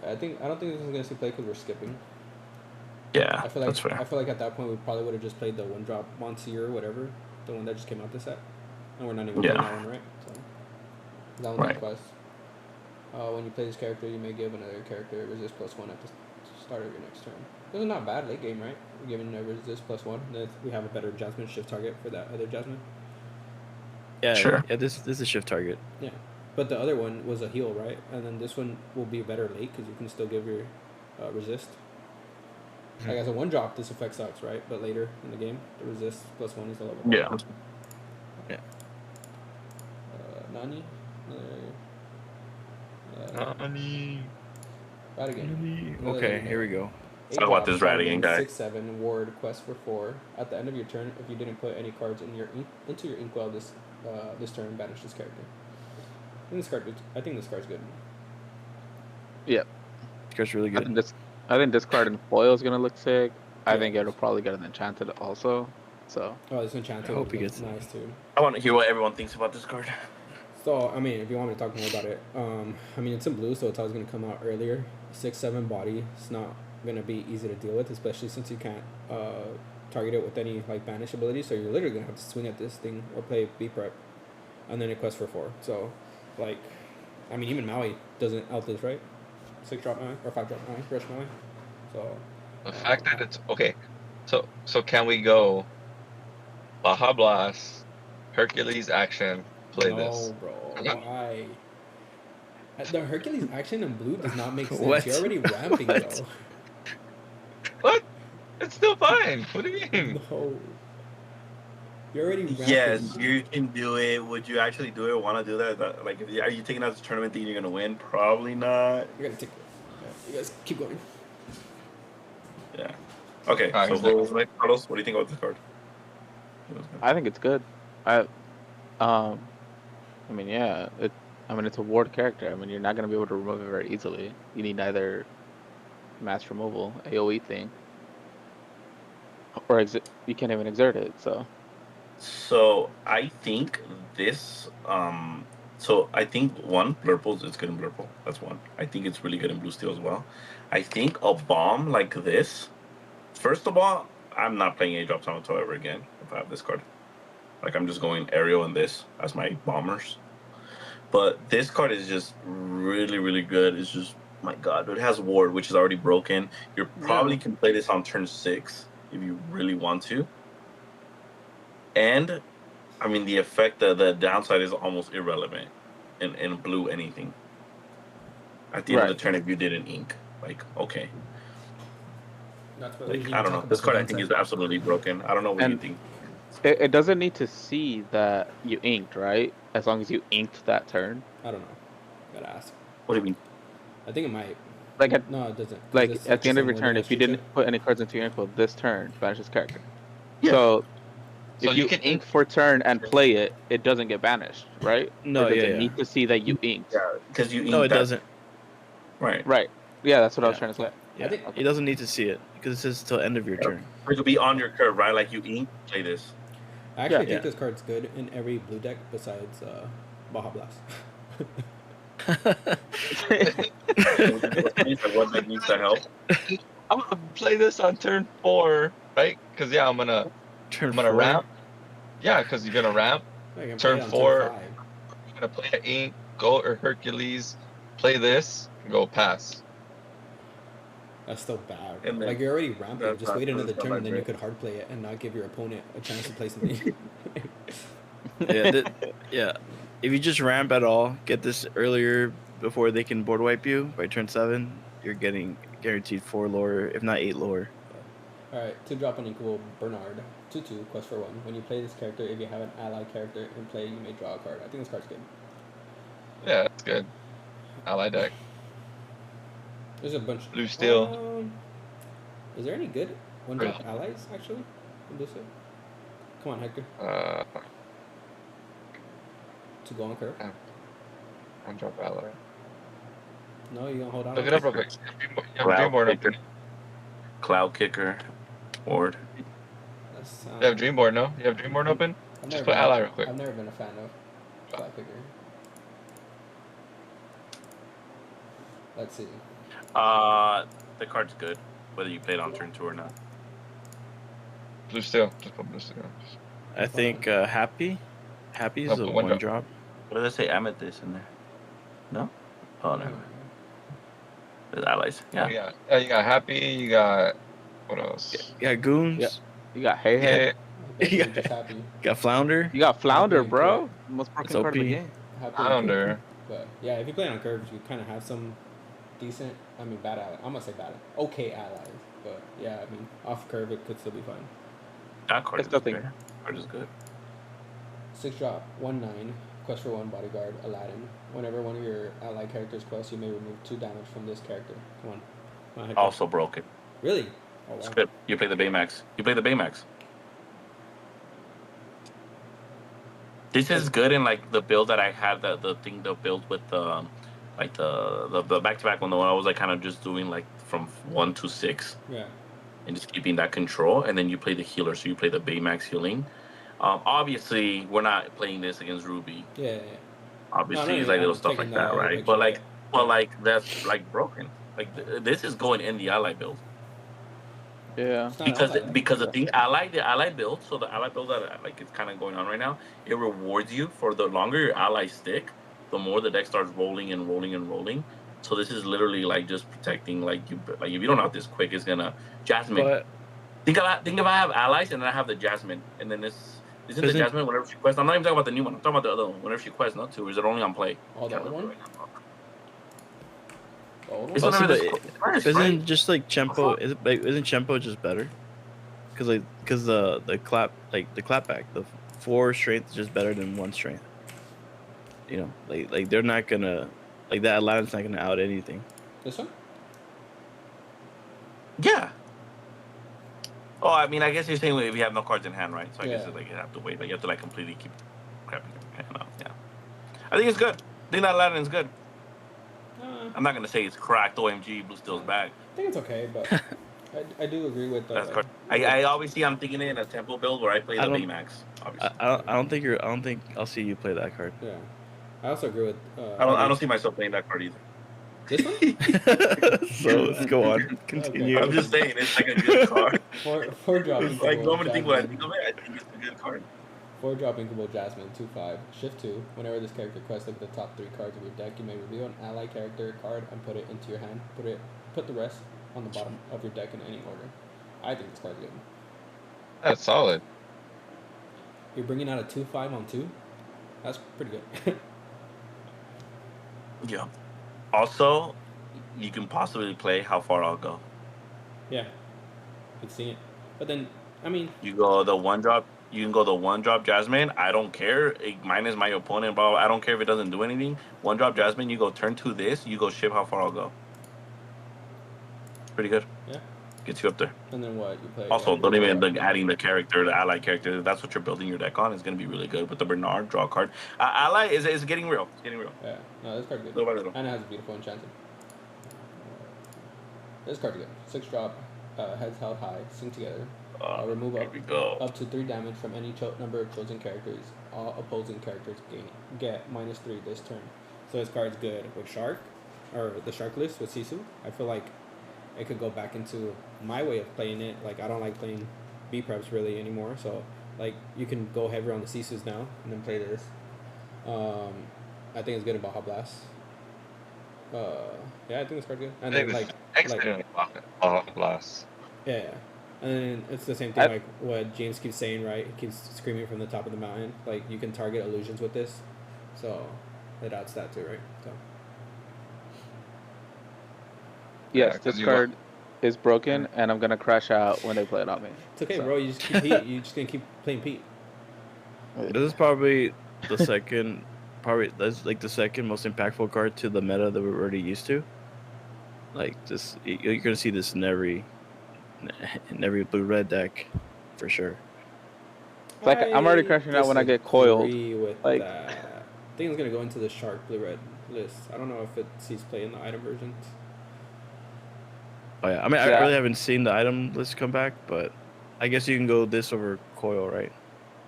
I don't think this is gonna see play because we're skipping.
Yeah,
I feel like
that's fair.
I feel like at that point we probably would have just played the 1-drop Monsieur or whatever, the one that just came out this set, and we're not even playing
Yeah.
that one, right? So that one's
Right.
a quest. When you play this character, you may give another character resist +1 at the start of your next turn. This is not bad late game, right? We're giving a resist +1. Then we have a better Jasmine shift target for that other Jasmine.
Yeah,
Sure.
Yeah, this is a shift target.
Yeah, but the other one was a heal, right? And then this one will be better late because you can still give your resist. Like as a 1-drop, this effect sucks, right? But later in the game, the resist +1 is the level.
Yeah.
Nani?
Nani?
Radigan.
Okay, here we go.
Talk about this Radigan guy.
6/7 ward quest for 4. At the end of your turn, if you didn't put any cards in into your inkwell this turn, banish this character. I think this card's good.
Yep.
This card's really
I
good.
think this card in foil is gonna look sick. I
Yeah.
think it'll probably get an enchanted also. So
Oh, this enchanted.
I hope he
looks
gets it.
nice too.
I want to hear what everyone thinks about this card.
So I mean, if you want me to talk more about it, I mean it's in blue, so it's always gonna come out earlier. 6/7 body. It's not gonna be easy to deal with, especially since you can't target it with any like banish ability. So you're literally gonna have to swing at this thing or play B prep, and then it quests for 4. So, like, I mean, even Maui doesn't out this, right? 6 drop Maui or 5 drop Maui, rush Maui. So
The fact that it's okay. So can we go Baja Blast, Hercules action, play this?
no, bro, why? The Hercules action in blue does not make sense.
What?
You're already ramping,
What?
bro.
What? It's still fine. What do you mean?
No. You're already ramping.
Yes, you can do it. Would you actually do it? Want to do that? Like, are you taking out this tournament thinking you're gonna win? Probably not.
You're gonna take it. Yeah, you guys keep going.
Yeah. Okay.
Alright,
So,
who's next?
Carlos, what do you think about this card?
I think it's good. I mean, yeah, it's a ward character. I mean, you're not gonna be able to remove it very easily. You need either mass removal, AOE thing, or you can't even exert it.
So I think this. So I think one, Blurple is good in Blurple. That's one. I think it's really good in Blue Steel as well. I think a bomb like this. First of all, I'm not playing A-Drops on Auto ever again if I have this card. Like, I'm just going Aerial and this as my bombers. But this card is just really, really good. It's just, my God, it has Ward, which is already broken. You probably can play this on turn 6 if you really want to. And, I mean, the effect, the downside is almost irrelevant in blue anything. At the end of the turn, if you didn't ink, like, okay. Like, I don't know. This card, I think, is absolutely broken. I don't know what you think.
It doesn't need to see that you inked, right? As long as you inked that turn.
I don't know. Gotta ask.
What do you mean?
I think it might.
Like
No, it doesn't.
Like
This
at the end of your
when
turn,
you
if you
shoot
didn't put any cards into your ink pool this turn, banishes character.
Yeah.
So
So
if
you
you
can
ink for turn and play it, it doesn't get banished, right?
No,
or does
yeah,
it
yeah.
need to see that you inked?
Yeah, because you
No, it
that.
doesn't.
Right.
Right. Yeah, that's what I was
Yeah.
trying to say.
Yeah,
I think-
it doesn't need to see it because it says till end of your turn.
It could be on your curve, right? Like you ink, play this.
I actually
Yeah.
think this card's good in every blue deck besides Baja Blast.
What that needs to help.
I'm gonna play this on turn 4, right? Because I'm gonna ramp. Yeah, because you're gonna ramp.
I can
Turn
play it on
4.
turn 5.
You're gonna play an ink, go or Hercules, play this, and go pass.
That's still bad.
And then-
Like, you're already ramping.
That's
Just
not-
wait another
that's not
turn,
like
and then you
great.
could hard play it and not give your opponent a chance to play something.
Yeah. If you just ramp at all, get this earlier before they can board wipe you by turn 7, you're getting guaranteed 4 lore, if not 8 lore.
Alright, 2 drop unequal Bernard. 2/2, quest for 1. When you play this character, if you have an ally character in play, you may draw a card. I think this card's good.
Yeah, that's good. Ally deck.
There's a bunch.
Blue Steel.
Is there any good 1-drop allies, actually? In Blue Steel? Come on, Hector. To go on curve?
One drop ally.
No, you gonna hold on?
Look it up real quick. You have Dreamboard open.
Cloud Kicker, Ward.
That's,
You have Dreamboard, no? You have Dreamboard open?
I've
Just
never
put
been-
ally real quick.
I've never been a fan of Cloud Kicker. Let's see.
The card's good, whether you play it on turn 2 or not.
Blue Steel. Just put Blue Steel.
I think Happy is
Oh,
a
one
1 drop.
What did I say? Amethyst in there. No? Oh, no. There's allies.
Yeah.
Yeah.
You got Happy. You got what else?
You got Goons.
Yeah. You got Hey Hey.
Basically
Yeah.
just happy.
You got Flounder.
You got Flounder,
Okay,
bro.
yeah.
Most broken
It's
card of the
OP.
game.
Happy.
Flounder.
But yeah, if you play on curves, you kind of have some decent. I mean, bad allies. I'm gonna say bad. Okay, allies. But yeah, I mean, off curve it could still be fine.
That card
It's
is
nothing.
good. Card is good.
6 drop 1/9. Quest for 1 bodyguard Aladdin. Whenever one of your ally characters quests, you may remove 2 damage from this character. Come on. Come on, Hector.
Also broken.
Really? Oh
It's
wow.
good. You play the Baymax. This is good in like the build that I had, the build with the like the back-to-back one, the one I was like kind of just doing like from 1 to 6
Yeah.
and just keeping that control, and then you play the healer, so you play the Baymax healing. Obviously we're not playing this against Ruby.
Yeah.
Obviously
No,
it's like
I'm
little stuff
taking
like that,
the
right?
picture,
But
yeah.
like that's like broken. Like this is going in the ally build.
Yeah.
It's not
Because the ally build, so the ally build that like it's kind of going on right now, it rewards you for the longer your allies stick, the more the deck starts rolling and rolling and rolling. So this is literally like just protecting like you like if you don't out this quick, it's gonna Jasmine.
But
Think if I have allies and then I have the Jasmine, and then this isn't the
Isn't-
Jasmine whenever she quests. I'm not even talking about the new one. I'm talking about the other one. Whenever she quests, not two. Or is it only on play?
Oh, the
Can't
old one?
remember right now.
The old
It's
one?
Also,
whenever
the-
this quest,
isn't
right?
just like Chimpo? Isn't Chimpo just better? Because the clapback, the 4 strength is just better than 1 strength. You know, like they're not gonna like that Aladdin's not gonna out anything.
This one?
Yeah. Oh, I mean, I guess you're saying if you have no cards in hand, right? So I guess
Yeah.
it's like you have to wait. Like you have to like completely keep crapping your hand out. Yeah. I think it's good. I think that Aladdin is good. I'm not gonna say it's cracked. OMG, Blue Steel's back.
I think it's okay, but I do agree with
That's correct. I obviously I'm thinking it in a tempo build where I play
I
the
don't-
Baymax. Obviously.
I don't think I'll see you play that card.
Yeah. I also agree with.
I don't see myself playing that card either.
This one?
So let's go on. Continue.
I'm just saying it's like a good card.
Four drop.
It's like normally think what I think of it. I think it's a good card.
4-drop Inkable Jasmine, 2/5. Shift 2. Whenever this character quests, look at the top 3 cards of your deck. You may reveal an ally character card and put it into your hand. Put the rest on the bottom of your deck in any order. I think this card's good.
That's solid.
You're bringing out a 2/5 on 2. That's pretty good.
Yeah. Also, you can possibly play How Far I'll Go.
Yeah, could see it. But then, I mean,
You go the 1-drop. You can go the 1-drop Jasmine. I don't care. It minus my opponent, bro. I don't care if it doesn't do anything. 1-drop Jasmine. You go turn 2 this. You go ship How Far I'll Go. Pretty good.
Yeah.
Gets you up there.
and then what you play?
Also, don't even like adding the character, the ally character. If that's what you're building your deck on, is going to be really good. With the Bernard, draw a card. Ally is getting real. It's getting real.
Yeah, no, this card's good.
Little by little.
And it has a beautiful enchanted. This card's good. 6-drop, heads held high, sing together. Remove
Here we go.
up to 3 damage from any number of chosen characters. All opposing characters get -3 this turn. So this card's good with Shark, or the Shark list with Sisu. I feel like it could go back into my way of playing it. Like I don't like playing B preps really anymore. So like you can go heavier on the Sisus now and then play this. I think it's good in Baja Blast. Yeah, I think this card's good. And
I
then
think
like
excellent blast.
yeah. And then it's the same thing like what James keeps saying, right? He keeps screaming from the top of the mountain. Like you can target illusions with this. So it adds that too, right? So
Yes,
'cause
this
you
card is broken, and I'm gonna crash out when they play it on me.
it's okay,
So-
bro. You just keep Pete. You just gonna keep playing Pete.
This is probably the second, that's like the second most impactful card to the meta that we're already used to. Like this, you're gonna see this in every blue-red deck, for sure.
It's like I'm already crashing out when I get coiled.
Disagree with
Like-
that. I think it's gonna go into the Shark blue red list. I don't know if it sees play in the item versions.
Oh yeah, I mean I
Yeah.
really haven't seen the item list come back, but I guess you can go this over Coil, right?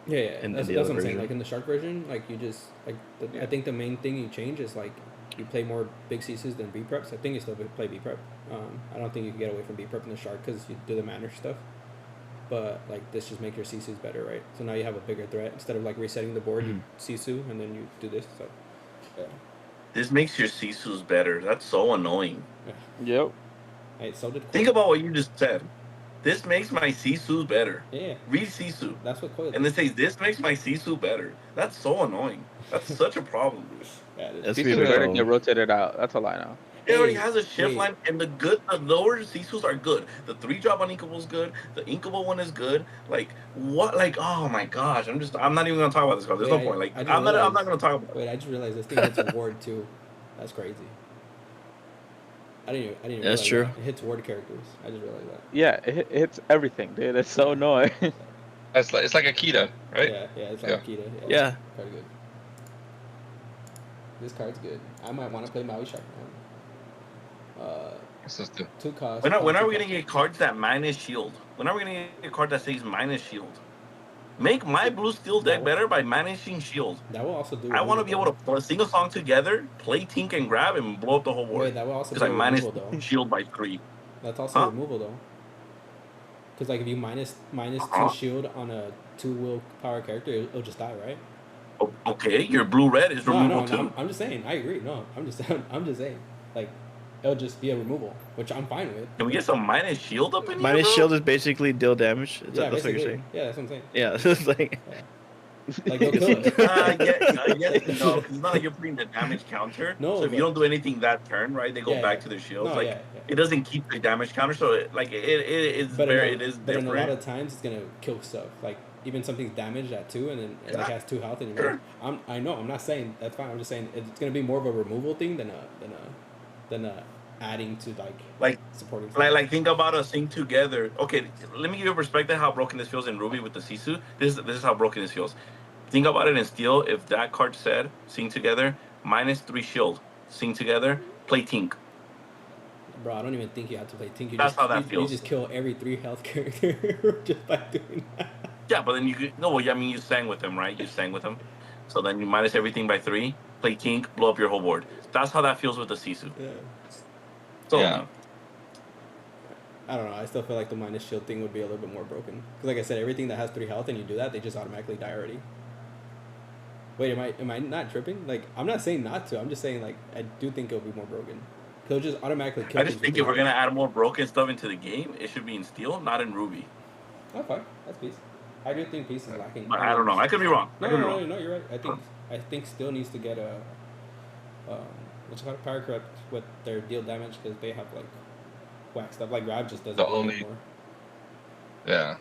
Yeah,
In
that's
the
what
other
I'm saying.
version.
Like in the Shark version, like you just like I think the main thing you change is like you play more big CCs than B preps. I think you still play B prep. I don't think you can get away from B prep in the Shark because you do the manner stuff. But like this just makes your CCs better, right? So now you have a bigger threat instead of like resetting the board. You CC and then you do this. So yeah.
This makes your Sisus better. That's so annoying.
Yep.
Hey, so did
Think about what you just said. This makes my Sisu better.
yeah.
Read Sisu.
That's what Coil
And it says, this makes my Sisu better. That's so annoying. That's such a problem.
yeah, it is.
That's
These
be
are
the
gonna
goal.
get rotated out. That's all I know.
It already
Hey,
has a shift
hey.
line, and the lower Sisus are good. The 3-drop on Inkable is good. The Inkable one is good. Like what? Like oh my gosh! I'm not even gonna talk about this card. There's
Wait,
no point. Like
I just
I'm not
realized-
gonna talk about it.
Wait, I just realized this thing hits ward too. That's crazy. I didn't even
That's
realize
true.
that. It hits ward characters. I just realized that.
Yeah, it hits everything, dude. It's so annoying.
It's like Akita, right?
Yeah, it's like
Yeah.
Akita.
Yeah.
Card good. This card's good. I might want to play Maui Shark now.
This is the
2 costs.
When are we gonna get cards that minus shield? When are we gonna get a card that says minus shield? Make my blue steel deck better by managing shield.
That will also do.
I want to be
removal,
able to put a single song together, play Tink and Grab, and blow up the whole
though.
board.
Wait, that will also
Because
do
I managed
removal though.
shield by 3.
That's also
Huh?
removal though. Because like if you minus 2 shield on a 2 willpower character, it'll just die, right?
Okay, your blue-red is removal too.
I'm just saying. I agree. No, I'm just saying. Like, it'll just be a removal, which I'm fine with.
Can we get some minus shield up in here,
Minus
bro?
shield is basically deal damage.
Yeah,
That's what you're saying.
Yeah, that's what I'm saying.
Yeah, it's like.
Yeah. Like they'll kill it.
Yes, no, 'cause it's not like you're putting the damage counter.
No,
so if you don't do anything that turn, right, they go back to their shields.
No,
like it doesn't keep the damage counter, so it is
but
very
in a
different.
lot of times it's gonna kill stuff. Like even something's damaged at 2 and then it like has 2 health and you're like, I know, I'm not saying that's fine. I'm just saying it's gonna be more of a removal thing than a adding to like supporting stuff.
Like think about us sing together. Okay, let me give you a perspective how broken this feels in Ruby with the Sisu. This is how broken this feels. Think about it in Steel. If that card said sing together, minus 3 shield, sing together, play Tink.
Bro, I don't even think you have to play Tink.
That's how that feels.
You just kill every 3 health character just by doing that.
Yeah, but then you could I mean you sang with them, right? You sang with them. So then you minus everything by 3, play Tink, blow up your whole board. That's how that feels with the Sisu.
Yeah.
So
Yeah.
I don't know. I still feel like the minus shield thing would be a little bit more broken. Because like I said, everything that has 3 health and you do that, they just automatically die already. Wait, am I not tripping? Like, I'm not saying not to. I'm just saying, like, I do think it'll be more broken. Because it'll just automatically kill
I just think if we're going to add more broken stuff into the game, it should be in Steel, not in Ruby.
Oh, fine. That's Peace. I do think Peace is lacking.
But I don't know. I could be wrong.
No, you're right. I think Steel needs to get a, what's it called, Power Corrupt with their deal damage because they have, like, whack stuff. Like, Rab just doesn't
The
do
only-
anymore.
Yeah.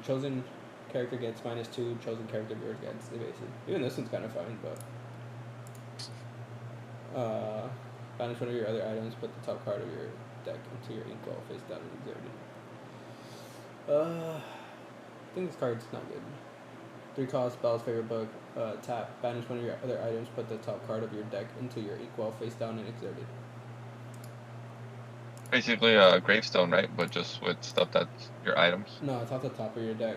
Chosen character gets minus 2, chosen character gets evasive. Even this one's kind of fine, but banish one of your other items, put the top card of your deck into your inkwell face down and exerted. I think this card's not good. 3 cost, Bell's favorite book, tap, banish one of your other items, put the top card of your deck into your inkwell face down and exerted.
Basically a gravestone, right? But just with stuff that's your items.
No, it's off the top of your deck.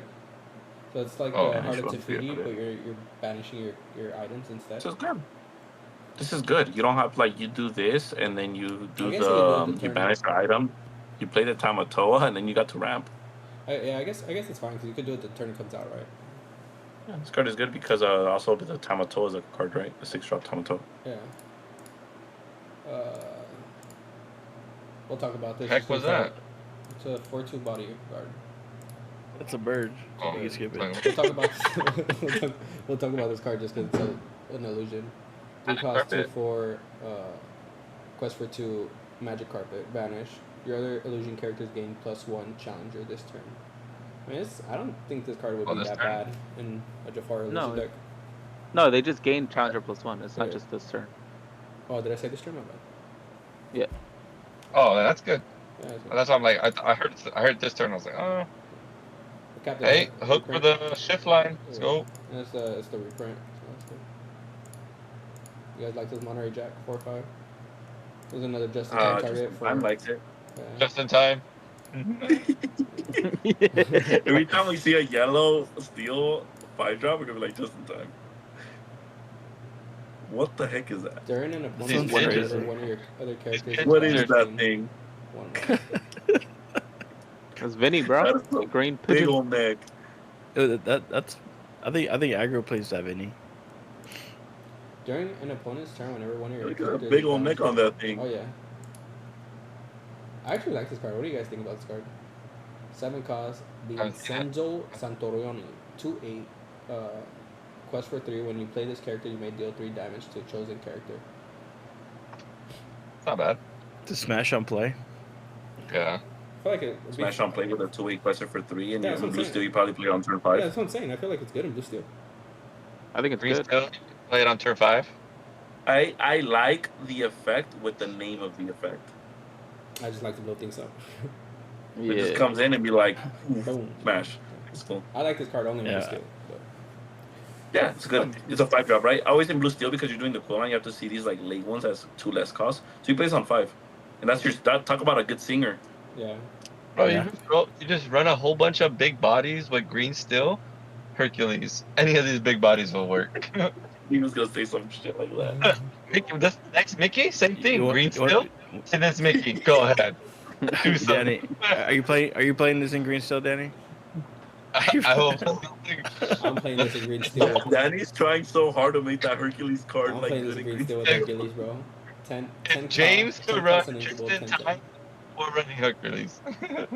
So it's like
Oh,
the Heart of
sure.
Tefiti, but you're banishing your items instead.
This is good. This is good. You don't have you do this and then you do
I guess you
you banish the item, you play the Tamatoa and then you got to ramp.
I guess it's fine because you could do it the turn it comes out, right?
Yeah, this card is good because also the Tamatoa is a card, right? The 6-drop Tamatoa.
Yeah. We'll talk about this.
Heck was that?
It's a 4/2 bodyguard.
That's a bird.
Oh,
You can skip it.
We'll talk about we'll talk about this card just because it's an illusion. 3 cost, 2/4, quest for 2, magic carpet, vanish. Your other illusion characters gain +1 challenger this turn. I mean, I don't think this card would be that bad in a Jafar illusion deck.
No, they just gain challenger +1. It's not just this turn.
Oh, did I say this turn? My bad.
Yeah.
Oh, that's good.
Yeah,
That's why I'm like, I heard this turn. I was like, oh, hey, hook for the shift line. Let's go.
And it's the reprint. So that's good. You guys like this Monterey Jack 4/5? There's another just in time target for.
I liked it.
Just in time.
Every time we see a yellow Steel 5-drop, we're gonna be like, just in time. What the heck is that?
During an
Sounds
opponent's turn,
interesting.
one of your other characters.
What is that
gain
thing?
1.
That's Vinny, bro.
That is
The
a
green
big
pigeon.
old neck.
That's. I think aggro plays that Vinny.
During an opponent's turn, whenever one of your
Look at
characters.
that big
is
old neck
banished-
on that thing.
Oh yeah. I actually like this card. What do you guys think about this card? 7 cost, Vincenzo Santorioni, 2/8. Quest for 3. When you play this character, you may deal 3 damage to a chosen character.
It's not bad.
To smash on play.
Yeah.
I feel like it.
Smash on play with a 2-8 question for 3, and
Yeah,
you
that's
have
what I'm
blue
saying.
Steel, you probably play it on turn
Yeah,
5.
that's what I'm saying. I feel like it's good in blue steel.
I think it's
Green
good.
still. Play it on turn 5.
I like the effect with the name of the effect.
I just like to blow things up.
It just
Yeah.
comes in and be like,
Boom.
smash. It's cool.
I like this card only in blue
Yeah.
steel. But
Yeah, it's good. It's a 5-drop, right? Always in blue steel because you're doing the cooldown. You have to see these like late ones as 2 less cost. So you play this on 5, and that's your talk about a good singer.
yeah.
Bro,
Yeah.
you just run a whole bunch of big bodies with green still. Hercules. Any of these big bodies will work.
He was gonna say some shit like that.
Mickey, that's next Mickey? Same thing.
You want-
Green
you want-
still? And that's Mickey. Go ahead. Do something.
Danny, are you playing this in green still, Danny?
I hope.
I'm playing this in green steel. With,
Danny's trying so hard to make that Hercules card
I'm
like
playing this
good
in
and
green
green.
steel with Hercules, bro. 10
If James
cost,
could
10
run
cost and
just
inkable,
in
10
time, we're running Hercules.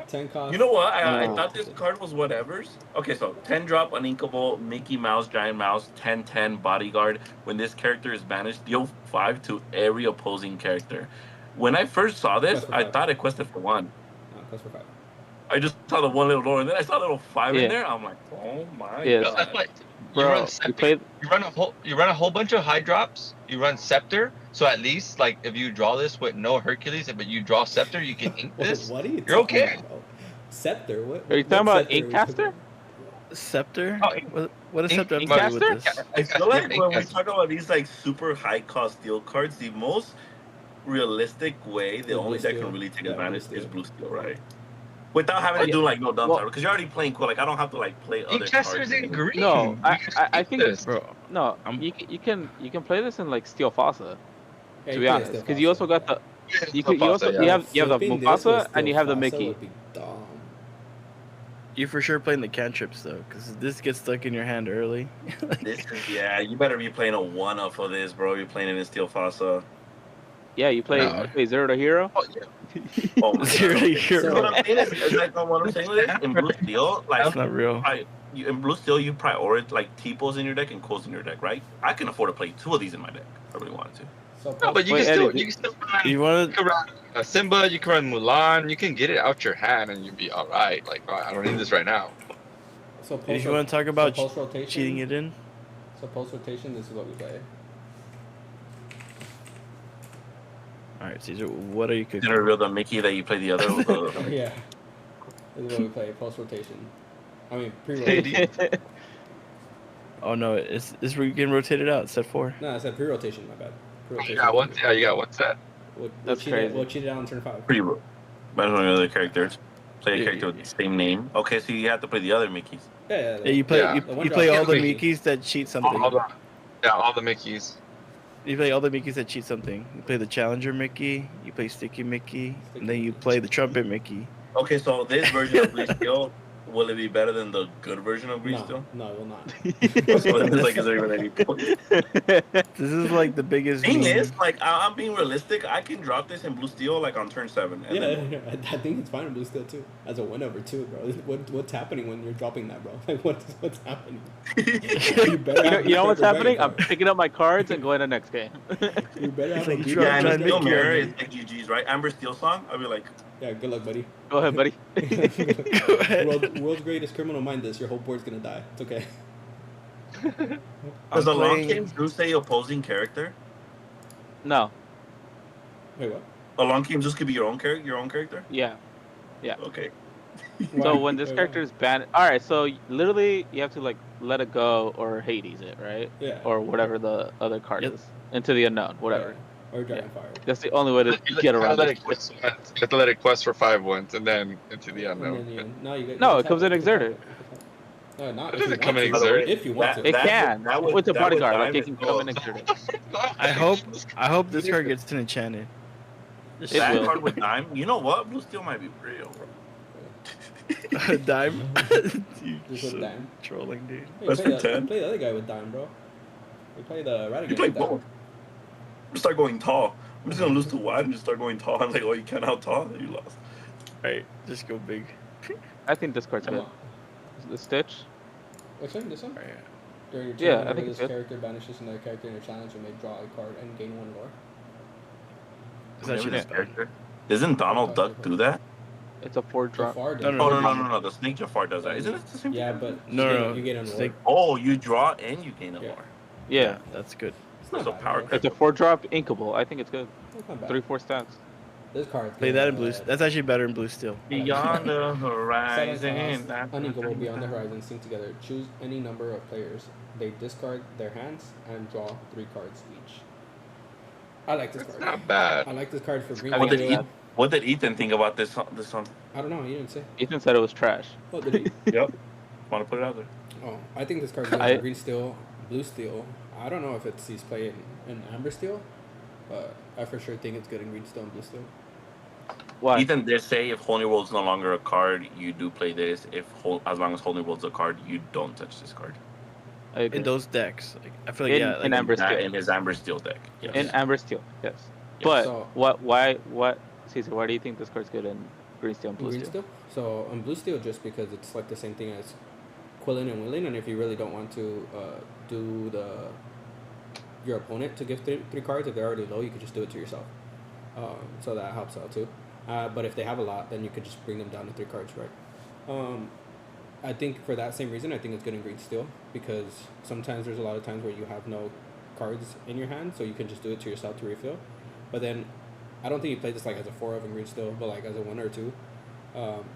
10 cost.
You know what? I
inkable,
thought this
10.
card was whatever's. Okay, so 10 drop uninkable, Mickey Mouse, Giant Mouse, 10/10 bodyguard. When this character is banished, deal 5 to every opposing character. When I first saw this,
Quest for
I
5.
thought it quested for 1.
No, quest for 5.
I just saw the one little door, and then I saw a little 5 in
Yeah.
there. I'm like, oh my
Yes.
That's
god.
like you
Bro,
run
you
Scepter.
played.
You run a whole bunch of high drops. You run Scepter. So at least like if you draw this with no Hercules, but you draw Scepter, you can ink this.
What are you
You're
talking
okay.
about? Scepter? What?
Are you
what
talking about
scepter are we
Inkcaster?
talking about?
Scepter?
Oh,
What does Scepter have to do
Inkcaster?
with this?
I feel like when we
Yes.
talk about these like super high cost steel cards, the most realistic way, the
Is
only
blue
that
steel.
can really take
Yeah,
advantage
blue
is
steel.
blue steel, right? Without having
Oh,
to do like no dump
Well-
title, because you're already playing cool. Like I don't have to like play other
Inkcaster's
cards.
in green.
No, I
You
think
can ink this.
Bro,
no.
I'm-
You can play this in like Steel Fossa.
Yeah,
To
you
be
play
honest,
Steel
because you also
Fossa,
got
yeah.
the you also
Yeah.
you have the
Flipping this with
Mufasa and you have the
Steel Fossa
Mickey.
would be dumb.
you for sure playing the cantrips though, because this gets stuck in your hand early.
This is you better be playing a one up for this, bro. You're playing it in Steel Fossa.
Yeah, you play
No.
Zero to Hero.
Oh, yeah.
Oh my
Zero
god.
to
Okay.
hero.
So what I'm saying is like what I'm saying is in Blue Steel, like
That's not real.
in Blue Steel you prioritize like T-pos in your deck and Coles in your deck, right? I can afford to play 2 of these in my deck. If I really wanted to.
So
No, but you
Wait,
can still
Eddie,
you can still run.
You want
You can run Simba. You can run Mulan. You can get it out your hand and you'll be all right. Like I don't need this right now.
So
to? If you want to talk about
post rotation,
cheating it in,
So post rotation, this is what we play.
all right, Caesar. What are you cooking?
Didn't reveal the Mickey that you play the other.
Yeah, this is what we play. Post rotation. I mean pre-rotation.
Oh no, it's getting rotated out. Set 4.
No, I said pre-rotation. My bad.
You
Pre-rotation.
got one. Yeah, you got one set.
That's crazy.
We'll cheat it out on turn 5.
Pretty better than other characters. Play a
Yeah,
character with the same name. Okay, so you have to play the other Mickeys.
Yeah,
Yeah, you play
Yeah.
you,
The one
you play
drop.
all the
Mickey.
Mickeys that cheat something.
All the Mickeys.
You play all the Mickeys that cheat something. You play the Challenger Mickey, you play Sticky Mickey,
Sticky
and then you
Mickey.
play the Trumpet Mickey.
Okay, so this version of Blue Steel, will it be better than the good version of Blue
No,
Steel?
no, it will not.
So it's like, is there even any point?
This is like the biggest.
Thing
meme.
is, like, I'm being realistic. I can drop this in Blue Steel like on turn 7. And
Yeah,
then,
I think it's fine in blue steel too. As a win-over too, bro. What's happening when you're dropping that, bro? Like what's happening? You better have
You know what's
your
happening? I'm
card.
picking up my cards and going to next game.
You better have
It's like
a
you
beat
drop
yeah, and
John
the Steel
Mickey
Mirror
on
is
me.
like GG's, right? Amber Steel song. I'll be like,
Yeah, good luck, buddy.
Go ahead, buddy.
Go ahead.
World's greatest criminal, mind this. Your whole board's gonna die. It's okay.
does the long
playing-
games do say opposing character?
No.
Wait, what?
A long game just could be your own character.
Yeah.
Okay.
So
Why?
when this
Wait,
character is banned, all right. So literally, you have to like let it go or Hades it, right?
Yeah.
Or whatever the other card
Yep.
is into the unknown, whatever.
Yeah. Or Dragonfire.
That's the only way to get around
Let
it.
it quest once. You have to let it quest for 5 once and then into the
And
unknown.
then no, you get,
No,
you
it
can
comes
tap
in
you can tap
exerted.
it. No, not
It
if you
doesn't come
want
in
to.
exerted.
If you want to.
It can. With the
that
bodyguard,
dime
like it
is
can
gold.
come in exerted.
I hope this card gets enchanted.
It
That
will.
card with dime. You know what? Blue Steel might be real, bro.
Dime. You
Just with
so
dime.
trolling, dude.
Hey,
Let's
play
pretend.
play the other guy with dime, bro. We play the Radigan
You play
with dime.
both. I'm start going tall. I'm just gonna lose to wide and just start going tall. I'm like, oh, you can't out tall. You lost.
Right, just go big.
I think this card's
Come
good.
on.
The Stitch.
Which one? This one?
Right.
During your turn,
Yeah, I
whenever
think
this
it's good.
character banishes another character in a challenge, you may draw a card and gain 1 lore.
It's actually
Maybe this
not bad.
character. Doesn't Donald Duck do that?
It's a 4-drop.
Jafar
No,
does.
no,
Oh no. The Snake Jafar does that. Isn't it the same?
Yeah,
thing?
but
No,
you get an
Snake-
award.
Oh, you draw and you gain a
Yeah.
more.
Yeah.
That's good.
It's not
It's a
bad,
power
bro.
It's a 4-drop inkable. I think it's good.
It's not bad.
3-4 stats.
This card.
Play that in blue. That's actually better in blue steel.
Beyond the
7
horizon.
cost, unequal beyond the horizon, sync together. Choose any number of players. They discard their hands and draw 3 cards each. I like this
It's
card.
not bad.
I like this card for green.
I
What
think
did,
steel.
it's
what did Ethan think about this song?
I don't know. You didn't say.
Ethan said it was trash.
What did he?
Yep. Want to put it out there?
Oh, I think this card's good
I-
for green steel, blue steel. I don't know if it's he's playing in amber steel, but I for sure think it's good in green steel and blue steel.
What?
Ethan did say if Holy World's no longer a card, you do play this. As long as Holy World's a card, you don't touch this card.
I agree.
In those decks, like, I feel like
In Amber Steel.
In his Amber Steel deck. Yes.
In Amber Steel, yes.
Yes.
But
So-
what, Cesar, why do you think this card's good in Green Steel and Blue
Green
Steel?
Steel. So on Blue Steel, just because it's like the same thing as Quillen and Willing, and if you really don't want to do your opponent to give three cards, if they're already low, you could just do it to yourself. So that helps out too. But if they have a lot, then you could just bring them down to 3 cards, right? I think for that same reason, I think it's good in Green Steel, because sometimes there's a lot of times where you have no cards in your hand, so you can just do it to yourself to refill. But then, I don't think you play this like as a 4 of in Green Steel, but like as a 1 or 2.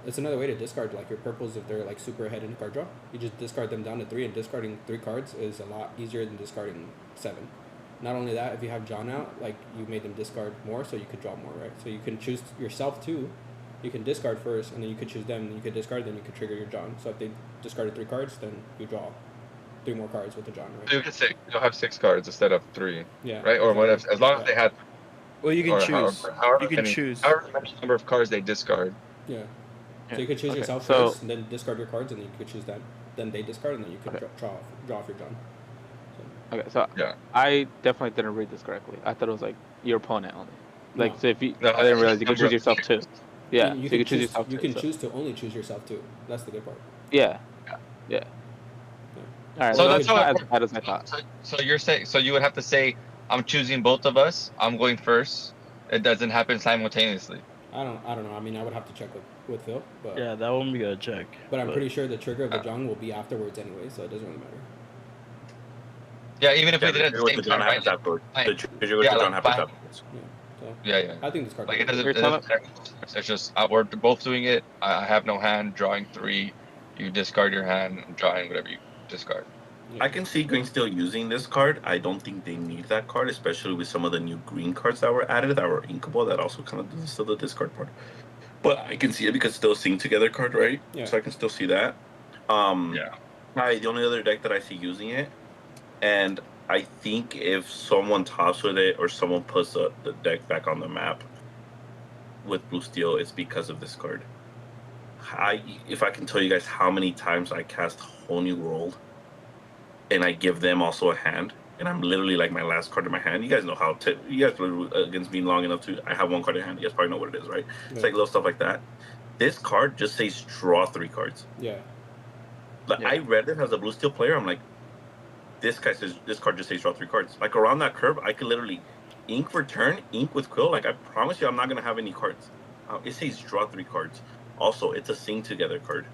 It's another way to discard like your purples if they're like super ahead in card draw. You just discard them down to 3, and discarding 3 cards is a lot easier than discarding 7. Not only that, if you have John out, like you made them discard more, so you could draw more, right? So you can choose yourself too. You can discard first, and then you could choose them, and you could discard, then you could trigger your John. So if they discarded 3 cards, then you draw 3 more cards with the John, right?
So you can say you'll have 6 cards instead of 3,
Yeah.
right? Or whatever, as long as they had.
Well, you can
or
choose.
However
You can
many,
choose.
however many number of cards they discard.
Yeah.
Yeah.
So you could choose
Okay,
yourself
so-
first, and then discard your cards, and then you could choose them. Then they discard, and then you could
Okay.
draw off your John.
Okay, so
Yeah.
I definitely didn't read this correctly. I thought it was like your opponent only. Like,
No.
so if you,
No,
I didn't realize you could
number
choose yourself
of-
too. Yeah,
You
so you could choose yourself
You
too.
can
so-
choose to only choose yourself too. That's the good part.
Yeah. Yeah. All right,
So
so
that's
that's not
how
as
it
bad as I thought.
So you're saying, so you would have to say, I'm choosing both of us. I'm going first. It doesn't happen simultaneously.
I don't know. I mean, I would have to check with Phil, but
Yeah, that one we gotta check.
but I'm pretty sure the trigger of the John will be afterwards anyway, so it doesn't really matter.
Yeah, even if
Yeah,
we did it at
the
the same
trigger
time,
happens
right?
afterwards.
Fine.
The trigger with
Yeah,
the John
like,
happens
fine.
afterwards.
Yeah. So
Yeah.
I think this card.
Like it
is
doesn't.
good.
You're
It's just we're both doing it. I have no hand, drawing 3. You discard your hand, I'm drawing whatever you discard.
I can see Green still using this card. I don't think they need that card, especially with some of the new green cards that were added that were inkable. That also kind of does still the discard part. But I can see it because it's still a Sing Together card, right?
Yeah.
So I can still see that.
Yeah.
The only other deck that I see using it, and I think if someone tops with it or someone puts the deck back on the map with Blue Steel, it's because of this card. If I can tell you guys how many times I cast Whole New World, and I give them also a hand, and I'm literally like my last card in my hand. You guys know how you guys played against me long enough to. I have 1 card in hand. You guys probably know what it is, right? It's like little stuff like that. This card just says draw 3 cards.
Yeah.
Like,
Yeah.
I read it as a Blue Steel player. I'm like, this card just says draw 3 cards. Like around that curve, I could literally ink for turn, ink with Quill. Like I promise you, I'm not gonna have any cards. It says draw 3 cards. Also, it's a Sing Together card.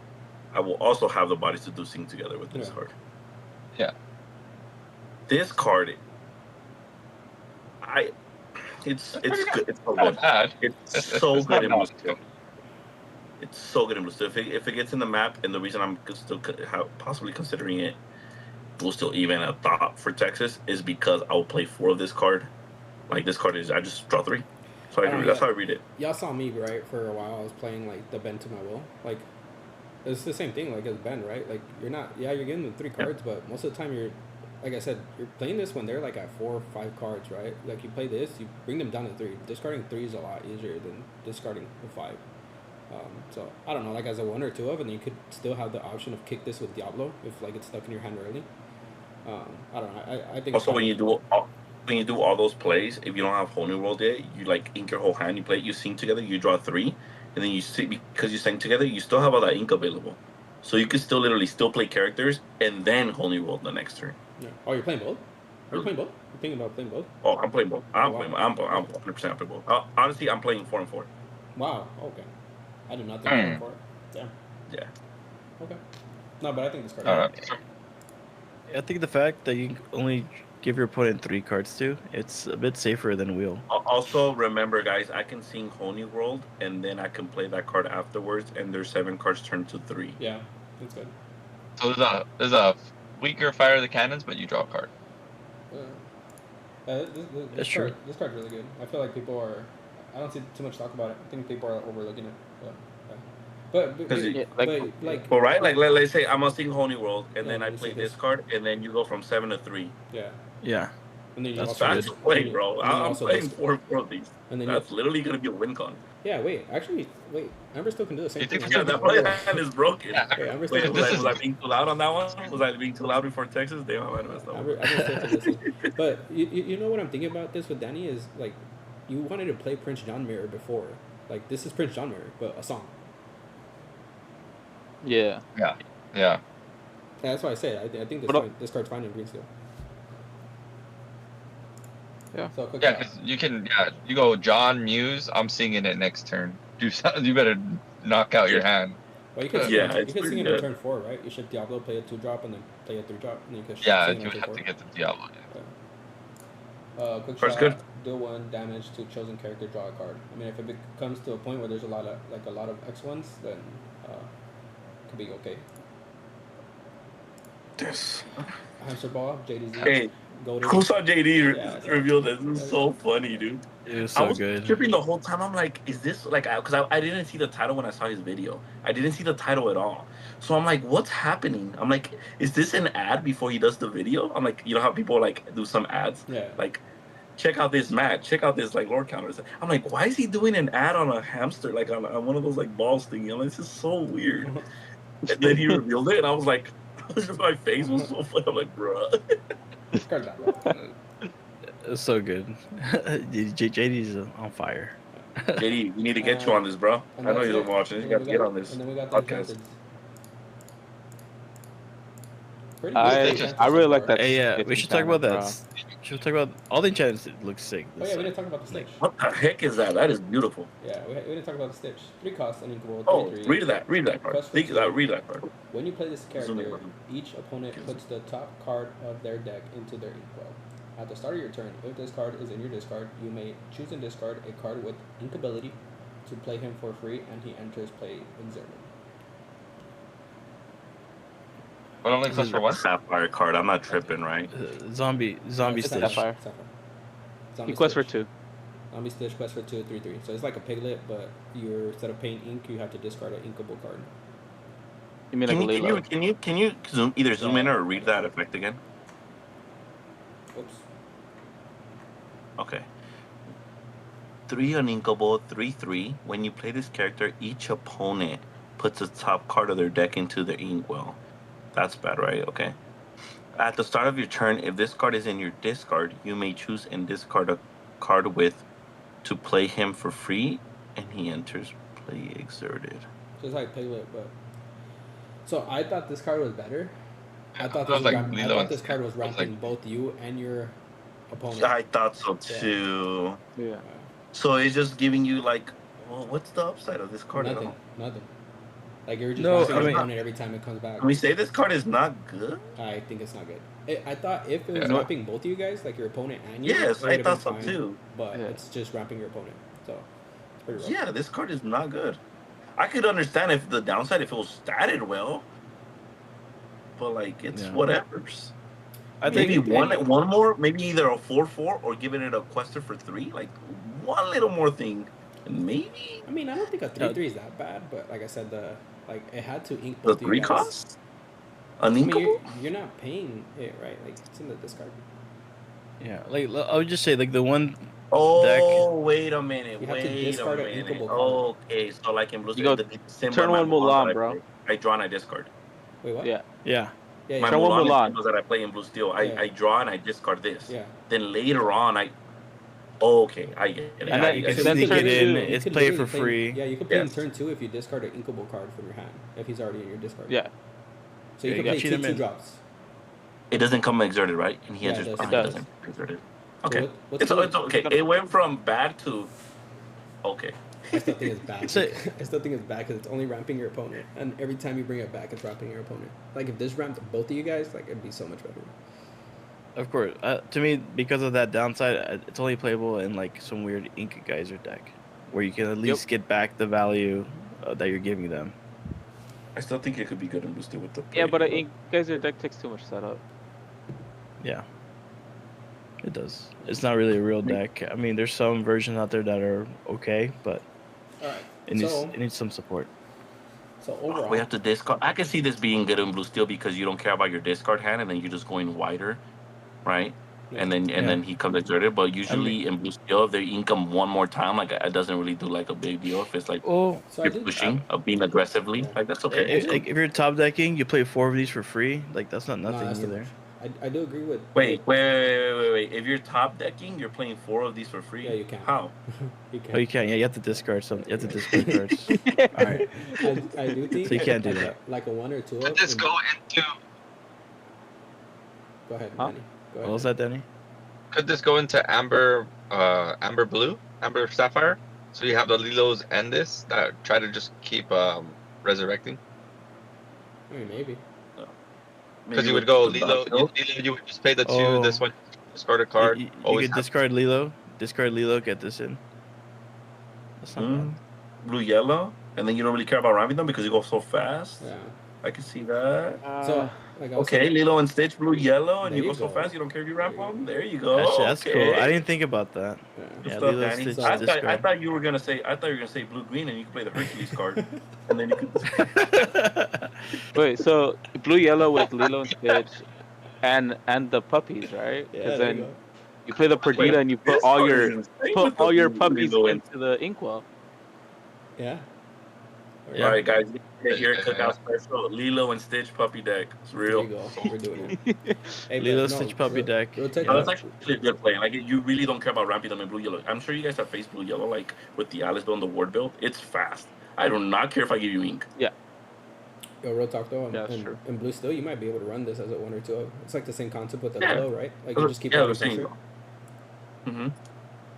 I will also have the bodies to do Sing Together with this card.
Yeah.
This card, it's good. It's so
Not
good.
bad.
It's so
It's
good in
not
Blue
bad.
Steel. It's so good in Blue Steel. If it gets in the map, and the reason I'm still possibly considering it Blue Steel even a thought for Texas is because I will play 4 of this card. Like this card is, I just draw 3. So that's how I read it.
Y'all saw me, right? For a while, I was playing like the bend to my will. Like it's the same thing, like as bend, right? Like you're getting the 3 cards, but most of the time you're, like I said, you're playing this when they're like at 4 or 5 cards, right? Like you play this, you bring them down to 3. Discarding 3 is a lot easier than discarding the 5. So I don't know, like as a 1 or 2 of, and you could still have the option of kick this with Diablo if like it's stuck in your hand early. I don't know. I think
Also, when you do all those plays, if you don't have Whole New World yet, you like ink your whole hand. You play it, you Sing Together, you draw 3, and then you see, because you sang together, you still have all that ink available, so you can still literally play characters and then Whole New World the next turn.
Yeah. Oh, you're playing both? Are you playing both? You're thinking about playing both?
Oh, I'm playing both. I'm
wow.
playing. I'm 100% playing both. Honestly, I'm playing 4 and 4.
Wow. Okay. I did not think for it. Damn.
Yeah.
Okay. No, but I think this card.
All right.
I think the fact that you can only give your opponent 3 cards to, it's a bit safer than wheel.
Also, remember, guys, I can sing Whole New World, and then I can play that card afterwards, and there's 7 cards turned to 3.
Yeah, that's good.
So there's a weaker Fire of the Cannons, but you draw a card.
This
true.
This card's really good. I feel like people are. I don't see too much talk about it. I think people are overlooking it. But like
Well, right? Like, let's say I'm gonna sing Whole New World, and
Yeah,
then I
you
play
see
this
this.
card, and then you go from 7 to 3.
yeah.
Yeah.
And then you
That's
also
That's
good.
play, bro.
and then you
I'm
also
playing
disc-
4 of these.
and then
That's literally gonna be a win con.
yeah, wait, actually, wait, Amber still can do the same
You
thing.
think
Yeah,
so?
that play hand is broken.
Yeah.
Wait, Amber still
Wait,
can do
This
the
is-
same.
was I being too loud on that one? Was I being too loud before Texas? Damn, I might have messed up.
Amber still can do the same. But you know what I'm thinking about this with Danny is like, you wanted to play Prince John Mirror before. Like, this is Prince John Mirror, but a song.
Yeah.
Yeah.
Yeah, that's why I said I think this card's fine in green still.
Yeah.
So quick
Yeah,
shot.
because you can. Yeah, you go John Muse. I'm singing it next turn. Do something. You better knock out your hand.
Well, you could
Yeah,
you
it's
could sing
pretty
it on
good.
turn 4, right? You should Diablo play a 2-drop and then play a 3-drop, and then you could
Yeah,
sing it
you
on
would
turn
have
4.
to get the Diablo. Yeah.
Quick
First
shot.
good.
Deal 1 damage to chosen character. Draw a card. I mean, if it comes to a point where there's a lot of X1s, then it could be okay.
This.
Hamster ball, JDZ.
Hey,
Goated.
who saw JD
Yeah, it's
reveal this? This is so funny, dude.
It was
I
so
was
good.
tripping the whole time. I'm like, is this like, because I didn't see the title when I saw his video. I didn't see the title at all. So I'm like, what's happening? I'm like, is this an ad before he does the video? I'm like, you know how people like do some ads?
Yeah.
Like, check out this match, check out this like lore counters. I'm like, why is he doing an ad on a hamster, like on one of those like balls thingy? I'm like, this is so weird. And then he revealed it, and I was like, my face was so funny. I'm like, bruh.
This card's not bad.
It's so good. JD's on fire.
JD, we need to get you on this, bro. I
And
know
that's
you're
it.
watching. You
And
got
then
to
we
get on this
And then we got the
podcast.
Enchanted. Pretty good Enchanted
I really
so
like
far.
that.
Hey, yeah,
It's
we should talk about
enchantment,
that. Should we talk about all the enchantments? It looks sick.
Oh yeah, we didn't talk about the Stitch.
What the heck is that? That is beautiful.
Yeah, we didn't talk about the Stitch. 3 cost, unequal, 3/3.
Oh, read that card.
Plus
Read
for
that card.
When you play this
Zoom
character,
in.
each opponent puts the top card of their deck into their inkwell. At the start of your turn, if this card is in your discard, you may choose and discard a card with ink ability to play him for free, and he enters play exerted.
What only costs for what?
Sapphire card. I'm not tripping, right?
Zombie
It's
Stitch.
Sapphire.
Zombie
He quests for
Stitch.
2.
Zombie Stitch quests for 2, 3/3. So it's like a piglet, but instead of paying ink, you have to discard an inkable card.
You mean like a Layla?
Can you zoom in or read that effect again?
Oops.
Okay. 3 uninkable, 3/3. When you play this character, each opponent puts the top card of their deck into their inkwell. That's bad, right? Okay. At the start of your turn, if this card is in your discard, you may choose and discard a card with to play him for free, and he enters play exerted.
Just like piglet, but. So I thought this card was better. I thought
I was like,
I
Lilo
thought
and
this card was
Stitch. I was
ramping
like-
both you and your opponent.
I thought so too.
Yeah.
So it's just giving you like, well, what's the upside of this card at
Nothing.
all?
Nothing. Like you're just
No,
ramping
I
your
mean-
opponent every time it comes back.
Can we say this card is not good?
I think it's not good. I thought if it was
Yeah.
ramping both of you guys, like your opponent and you,
Yes,
it
I
would've
thought
been
so
fine,
too.
But
Yeah.
it's just ramping your opponent, so it's pretty rough.
Yeah, this card is not good. I could understand if the downside if it was statted well, but like it's
Yeah.
whatever's.
I
Maybe
think
one more, maybe either a 4/4 or giving it a quester for 3. Like one little more thing, and maybe
I mean, I don't think a 3/3 is that bad, but like I said, it had to ink
the
both of
3
you guys.
cost.
I mean,
Uninkable.
you're not paying it, right? Like it's in the discard.
yeah, like I would just say like the one
Oh, wait a minute.
You have to
Wait a
discard an
minute.
inkable card.
Okay, so like in Blue
You go
the symbol
turn
of my
one
Mulan
Mulan,
that
bro.
I play, I draw and I discard.
Wait, what?
Yeah.
yeah.
Yeah,
My
yeah.
Turn one
Mulan,
Mulan.
symbols that I play in Blue Steel,
Yeah.
I draw and I discard this.
Yeah.
Then later on, okay, I get it.
And
Yeah,
then-
you
I
can
get
then
sneak
turn
it in.
two.
It's
could
play
literally
for free.
Yeah, you could play
Yes.
in turn 2 if you discard an inkable card from your hand, if he's already in your discard.
Yeah.
So you
Yeah,
can
you
play
cheat
two
him in.
drops.
It doesn't come exerted, right? And he
Yeah,
enters.
it does.
Oh,
It
he
does.
doesn't exerted.
So
Okay,
what's
it's okay. It went from bad to okay.
I still think it's bad.
So-
I still think it's bad because it's only ramping your opponent, and every time you bring it back, it's ramping your opponent. Like if this ramped both of you guys, like it'd be so much better.
Of course. To me, because of that downside, it's only playable in like some weird Ink Geyser deck, where you can at least get back the value that you're giving them.
I still think it could be good in Blue Steel with the.
Yeah, but
play.
Ink Geyser deck takes too much setup.
Yeah, it does. It's not really a real deck. I mean, there's some versions out there that are okay, but
All right.
it needs some support.
So
Oh,
overall,
we have to discard. I can see this being good in Blue Steel because you don't care about your discard hand, and then you're just going wider, right? and then he comes exerted. But usually in blue steel, if they ink him one more time, like it doesn't really do like a big deal. If it's like
Oh,
So I
you're
do.
pushing, being aggressively, like that's okay. It's cool.
if you're top decking, you play 4 of these for free. Like that's not
No,
nothing
that's too
either.
much. I do agree with.
Wait. If you're top decking, you're playing 4 of these for free.
Yeah, you can.
How?
You can.
Oh, you can't. Yeah, you have to discard some. You have to discard cards.
All right. I do think.
So you can't do
like
that.
like a 1 or 2
Could
up.
this go into?
Go ahead,
Huh?
Danny. Go
What
ahead.
was that, Danny?
Could this go into amber, amber blue, amber sapphire? So you have the Lilos and this that try to just keep resurrecting.
I mean, maybe.
Because
Maybe
you would
with
go
the
Lilo,
Lilo?
you would just pay the 2. This one, discard a card.
You
always
could
have-
discard Lilo, get this in. That's not bad.
Blue yellow, and then you don't really care about ramping them because you go so fast.
Yeah.
I can see that.
So like I was
Okay,
saying,
Lilo and Stitch, blue yellow, and
There
you
you
go so
go.
fast you don't care if you ramp
There you
them. There you go.
Actually, that's
okay.
cool. I didn't think about that.
Yeah.
Good
Yeah,
stuff,
Lilo,
Danny.
Stitch,
I
discard.
thought you were gonna say blue green, and you could play the Hercules card, and then you could.
Wait, so blue yellow with Lilo and Stitch, and the puppies, right?
Yeah,
Because
there you
then
go.
you play the Perdita and you put
This
all
card
your
is insane with the
puppies
Lilo and-
into the inkwell.
Yeah.
Yeah.
All right, guys, here
Yeah.
Cookout special Lilo and Stitch puppy deck. It's
There
real.
you go. We're doing it. Hey,
Lilo,
but no,
Stitch, puppy deck.
Real talk,
No, that's actually a good play. Like you really don't care about ramping them in blue yellow. I'm sure you guys have faced blue yellow, like with the Alice build and the ward build. It's fast. I do not care if I give you ink.
Yo, real talk though,
Yeah, that's true.
in blue still, you might be able to run this as a 1 or 2. It's like the same concept with the
Yeah.
Lilo, right? Like you just keep
Yeah,
playing
I was saying.
pusher.
Mm-hmm.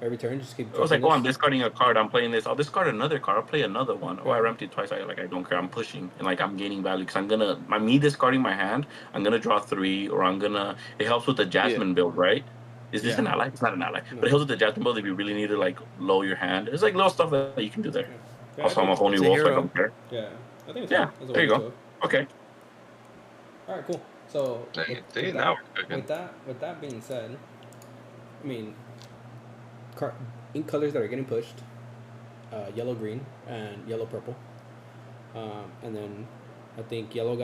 Every turn, just keep.
I was like,
dropping
oh, I'm
this.
discarding a card. I'm playing this. I'll discard another card. I'll play another one. Oh, I ramped it twice. I don't care. I'm pushing and like I'm gaining value because I'm gonna me discarding my hand. I'm gonna draw 3, or I'm gonna. It helps with the Jasmine build, right? Is this
Yeah.
an ally? It's not an ally,
No.
but it helps with the Jasmine build if you really need to like lower your hand. It's like little stuff that you can do there.
Yeah,
Also, I'm a whole new
it's a
role, so I
hero.
don't care.
Yeah, I think it's
Yeah,
fine as a
there you
1 or
go.
2.
Okay.
All right, cool. So
See, now we're cooking.
with that being said, I mean, ink colors that are getting pushed, yellow green and yellow purple, and then I think blue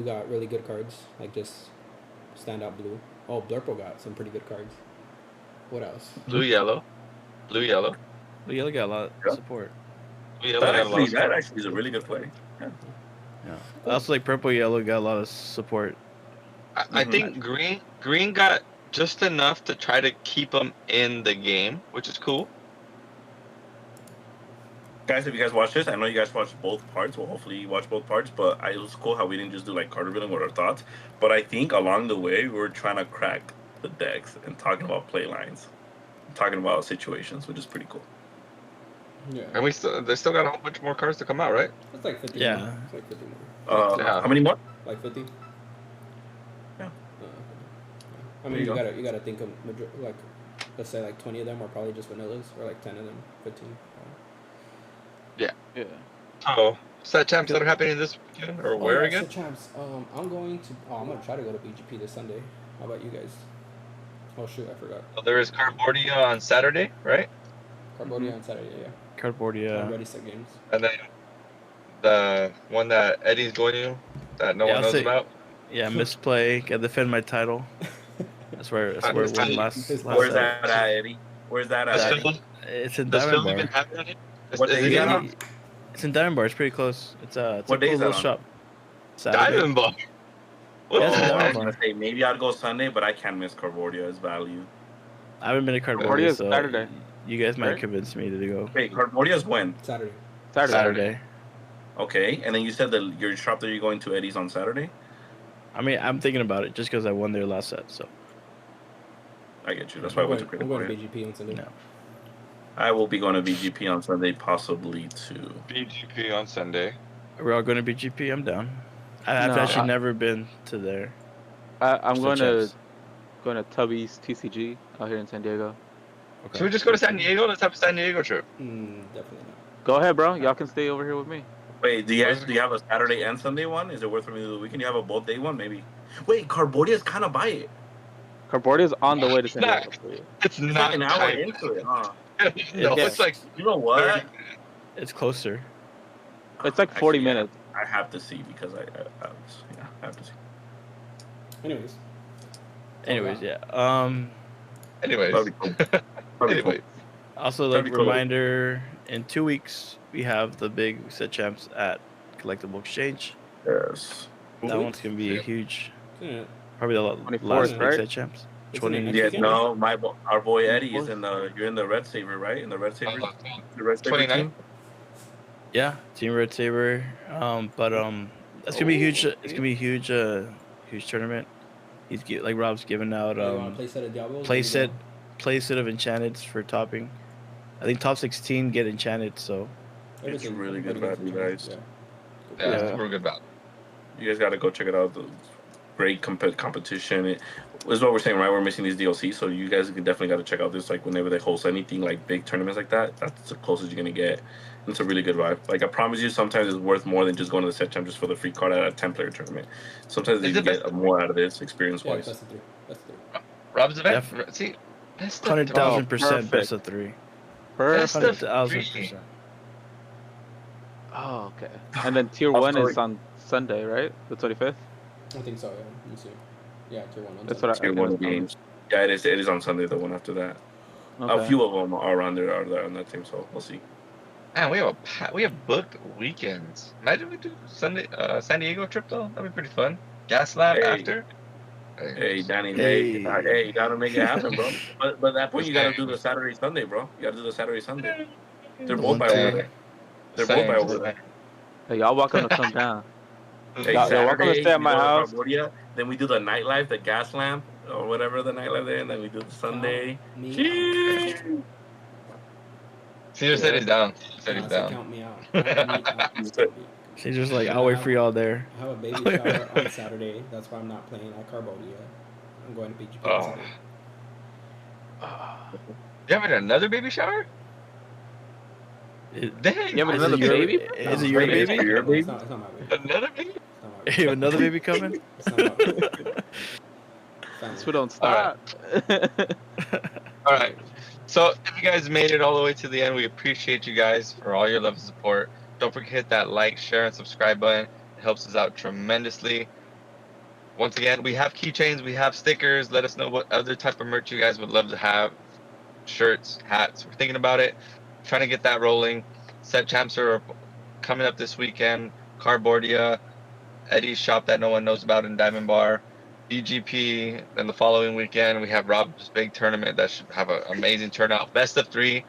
got really good cards, like just standout blue. Oh, Blurple got some pretty good cards. What else?
Blue yellow, blue yellow,
But Yellow got a lot
Yeah.
of support.
blue yellow. got a lot of
That actually is a really good play. Yeah.
Yeah. I also like purple yellow got a lot of support.
I think green got just enough to try to keep them in the game, which is cool.
Guys, if you guys watch this, I know you guys watched both parts. Well, hopefully you watch both parts. But it was cool how we didn't just do like card revealing with our thoughts. But I think along the way, we were trying to crack the decks and talking about play lines, talking about situations, which is pretty cool.
Yeah,
And they still got a whole bunch more cards to come out, right?
it's like 50.
Yeah.
More. It's like 50 more.
Yeah.
How many more?
Like 50.
Yeah.
I mean,
There you
you gotta think of like, let's say like 20 of them are probably just vanillas, or like 10 of them, 15.
Yeah.
Oh, set champs that are happening this weekend or where again?
So champs, I'm going to. I'm gonna try to go to BGP this Sunday. How about you guys? Oh shoot, I forgot.
Well, there is Cardboardia on Saturday, right?
Cambodia on Saturday, yeah.
Cardboard,
I'm
yeah.
ready set games.
And then the one that Eddie's going to that no
Yeah,
one
I'll
knows
say-
about.
Yeah, misplay. Gotta defend my title. That's where it won last.
Where's
Where's
set.
that at, Eddie? Where's that
Does
at?
Phil,
It's in
does Phil
Diamond
even
Bar.
have that?
What day is it on?
It's in Diamond Bar. It's pretty close. It's
What
a
day
cool
is that
little
on?
shop. Saturday.
Diamond Bar.
Yeah, it's
Oh,
a
I
Diamond
was
Bar.
gonna say maybe I'd go Sunday, but I can't miss Cardboardia's value.
I haven't been to Cardboard,
Cardboardia's
so
Saturday.
you guys might
Right?
convince me to go.
Wait, Cardboardia's when?
Saturday.
Saturday.
Okay, and then you said that your shop that you're going to Eddie's on Saturday.
I mean, I'm thinking about it just because I won their last set. So
I get you. That's why I went to
I'm going to
Cardboardia.
BGP on Sunday.
No.
I will be going to VGP on Sunday, possibly too.
BGP on Sunday.
we're all going to BGP. I'm down. I've
No,
actually
I-
never been to there.
I'm
So
going to
champs.
Tubby's TCG out here in San Diego.
Should we just go to San Diego? Let's have a San Diego trip.
Definitely not.
Go ahead, bro. Y'all can stay over here with me.
Wait, do you have a Saturday and Sunday one? Is it worth for me to do the weekend? You have a both day one, maybe. Wait, Cardboardia's kind of by it.
Cardboardia's on the way to San
Nah.
Diego. for you.
It's
It's
not
like an hour
tight.
into it, huh?
No,
Yeah.
it's like
You know what?
It's closer.
It's like 40
Actually,
minutes.
I have to see because I have to see.
Anyways,
Anyways, yeah.
Anyways.
That'd be cool. That'd be cool.
Anyway.
Also,
That'd
like
be cool.
reminder, in 2 weeks we have the big set champs at Collectible Exchange.
Yes.
That
Two
one's gonna be a huge,
Yeah.
probably the
24th,
last big
right?
set champs.
Isn't it
20.
next
Yeah,
weekend?
no, our boy Eddie is
24th?
in the. You're in the Red Saber, right? In the Red Saber,
Uh,
the Red Saber
29?
team.
Yeah, Team Red Saber. But that's gonna be huge. It's gonna be huge. Huge tournament. Like Rob's giving out
You want to play set of Diablos?
play set of Enchanteds for topping. I think top 16 get Enchanted. So
It's really good value, guys.
Yeah,
Yeah.
we're good about.
You guys got to go check it out. The great competition. This is what we're saying, right? We're missing these DLC, so you guys definitely got to check out this. Like whenever they host anything like big tournaments like that, that's the closest you're gonna get. And it's a really good vibe. Like I promise you, sometimes it's worth more than just going to the set champ just for the free card at a 10-player tournament. Sometimes you
Is it
get
best-
more out of this experience
Yeah,
wise.
best of three. Best of three.
Rob's event.
Def-
See, best of
100,000%
perfect.
best of 3.
Best of
100,000%.
Oh, okay. And then tier
I'll
1
story.
is on Sunday, right? The 25th?
I think so. Yeah. Let me see. Yeah, tier one.
That's what
Tier one games. Yeah, it is. It is on Sunday. The one after that.
Okay.
A few of them are on there. Are there on that team? So we'll see.
Man, we have booked weekends. Imagine we do Sunday San Diego trip though. That'd be pretty fun. Gas lab
Hey.
after.
Hey, Danny,
Hey.
you gotta make it happen, bro. But at that point, you gotta do the Saturday Sunday, bro. You gotta do the Saturday Sunday. They're both by over there. They're both by over there.
Hey, y'all welcome to come down.
Hey,
Y'all welcome to
Saturday,
stay at my
you go to
house.
Cambodia, then we do the nightlife, the gas lamp, or whatever the nightlife there, and then we do the Sunday.
Me.
Jeez.
Caesar said he's down. He said he's
Nah, so
down.
count me out.
She's just like, I'll wait for y'all there.
I have a baby shower on Saturday. That's why I'm not playing at Cambodia. I'm going to BGP on
Oh.
Saturday.
You having another baby shower? Dang.
You having
Is
another
it your-
baby?
Is it your
Wait,
baby?
your baby?
It's not my baby.
Another baby?
It's not my baby.
You have another baby coming?
It's not my baby. Family.
So don't stop.
All right. So if you guys made it all the way to the end, we appreciate you guys for all your love and support. Don't forget to hit that like, share, and subscribe button. It helps us out tremendously. Once again, we have keychains, we have stickers. Let us know what other type of merch you guys would love to have. Shirts, hats. We're thinking about it. Trying to get that rolling. Set champs are coming up this weekend. Carbordia, Eddie's shop that no one knows about in Diamond Bar, BGP. Then the following weekend, we have Rob's big tournament that should have an amazing turnout. Best of 3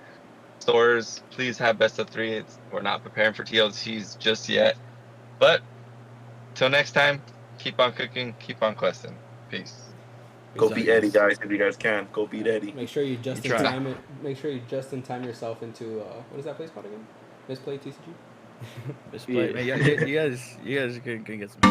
stores. Please have best of 3. We're not preparing for TLCs just yet. But till next time, keep on cooking, keep on questing. Peace.
Go beat Eddie, guys, if you guys can. Go beat Eddie.
Make sure you just in
try.
time it. Make sure you just in time yourself into what is that place called again? Misplay TCG.
Misplay. Man, you guys are gonna get some.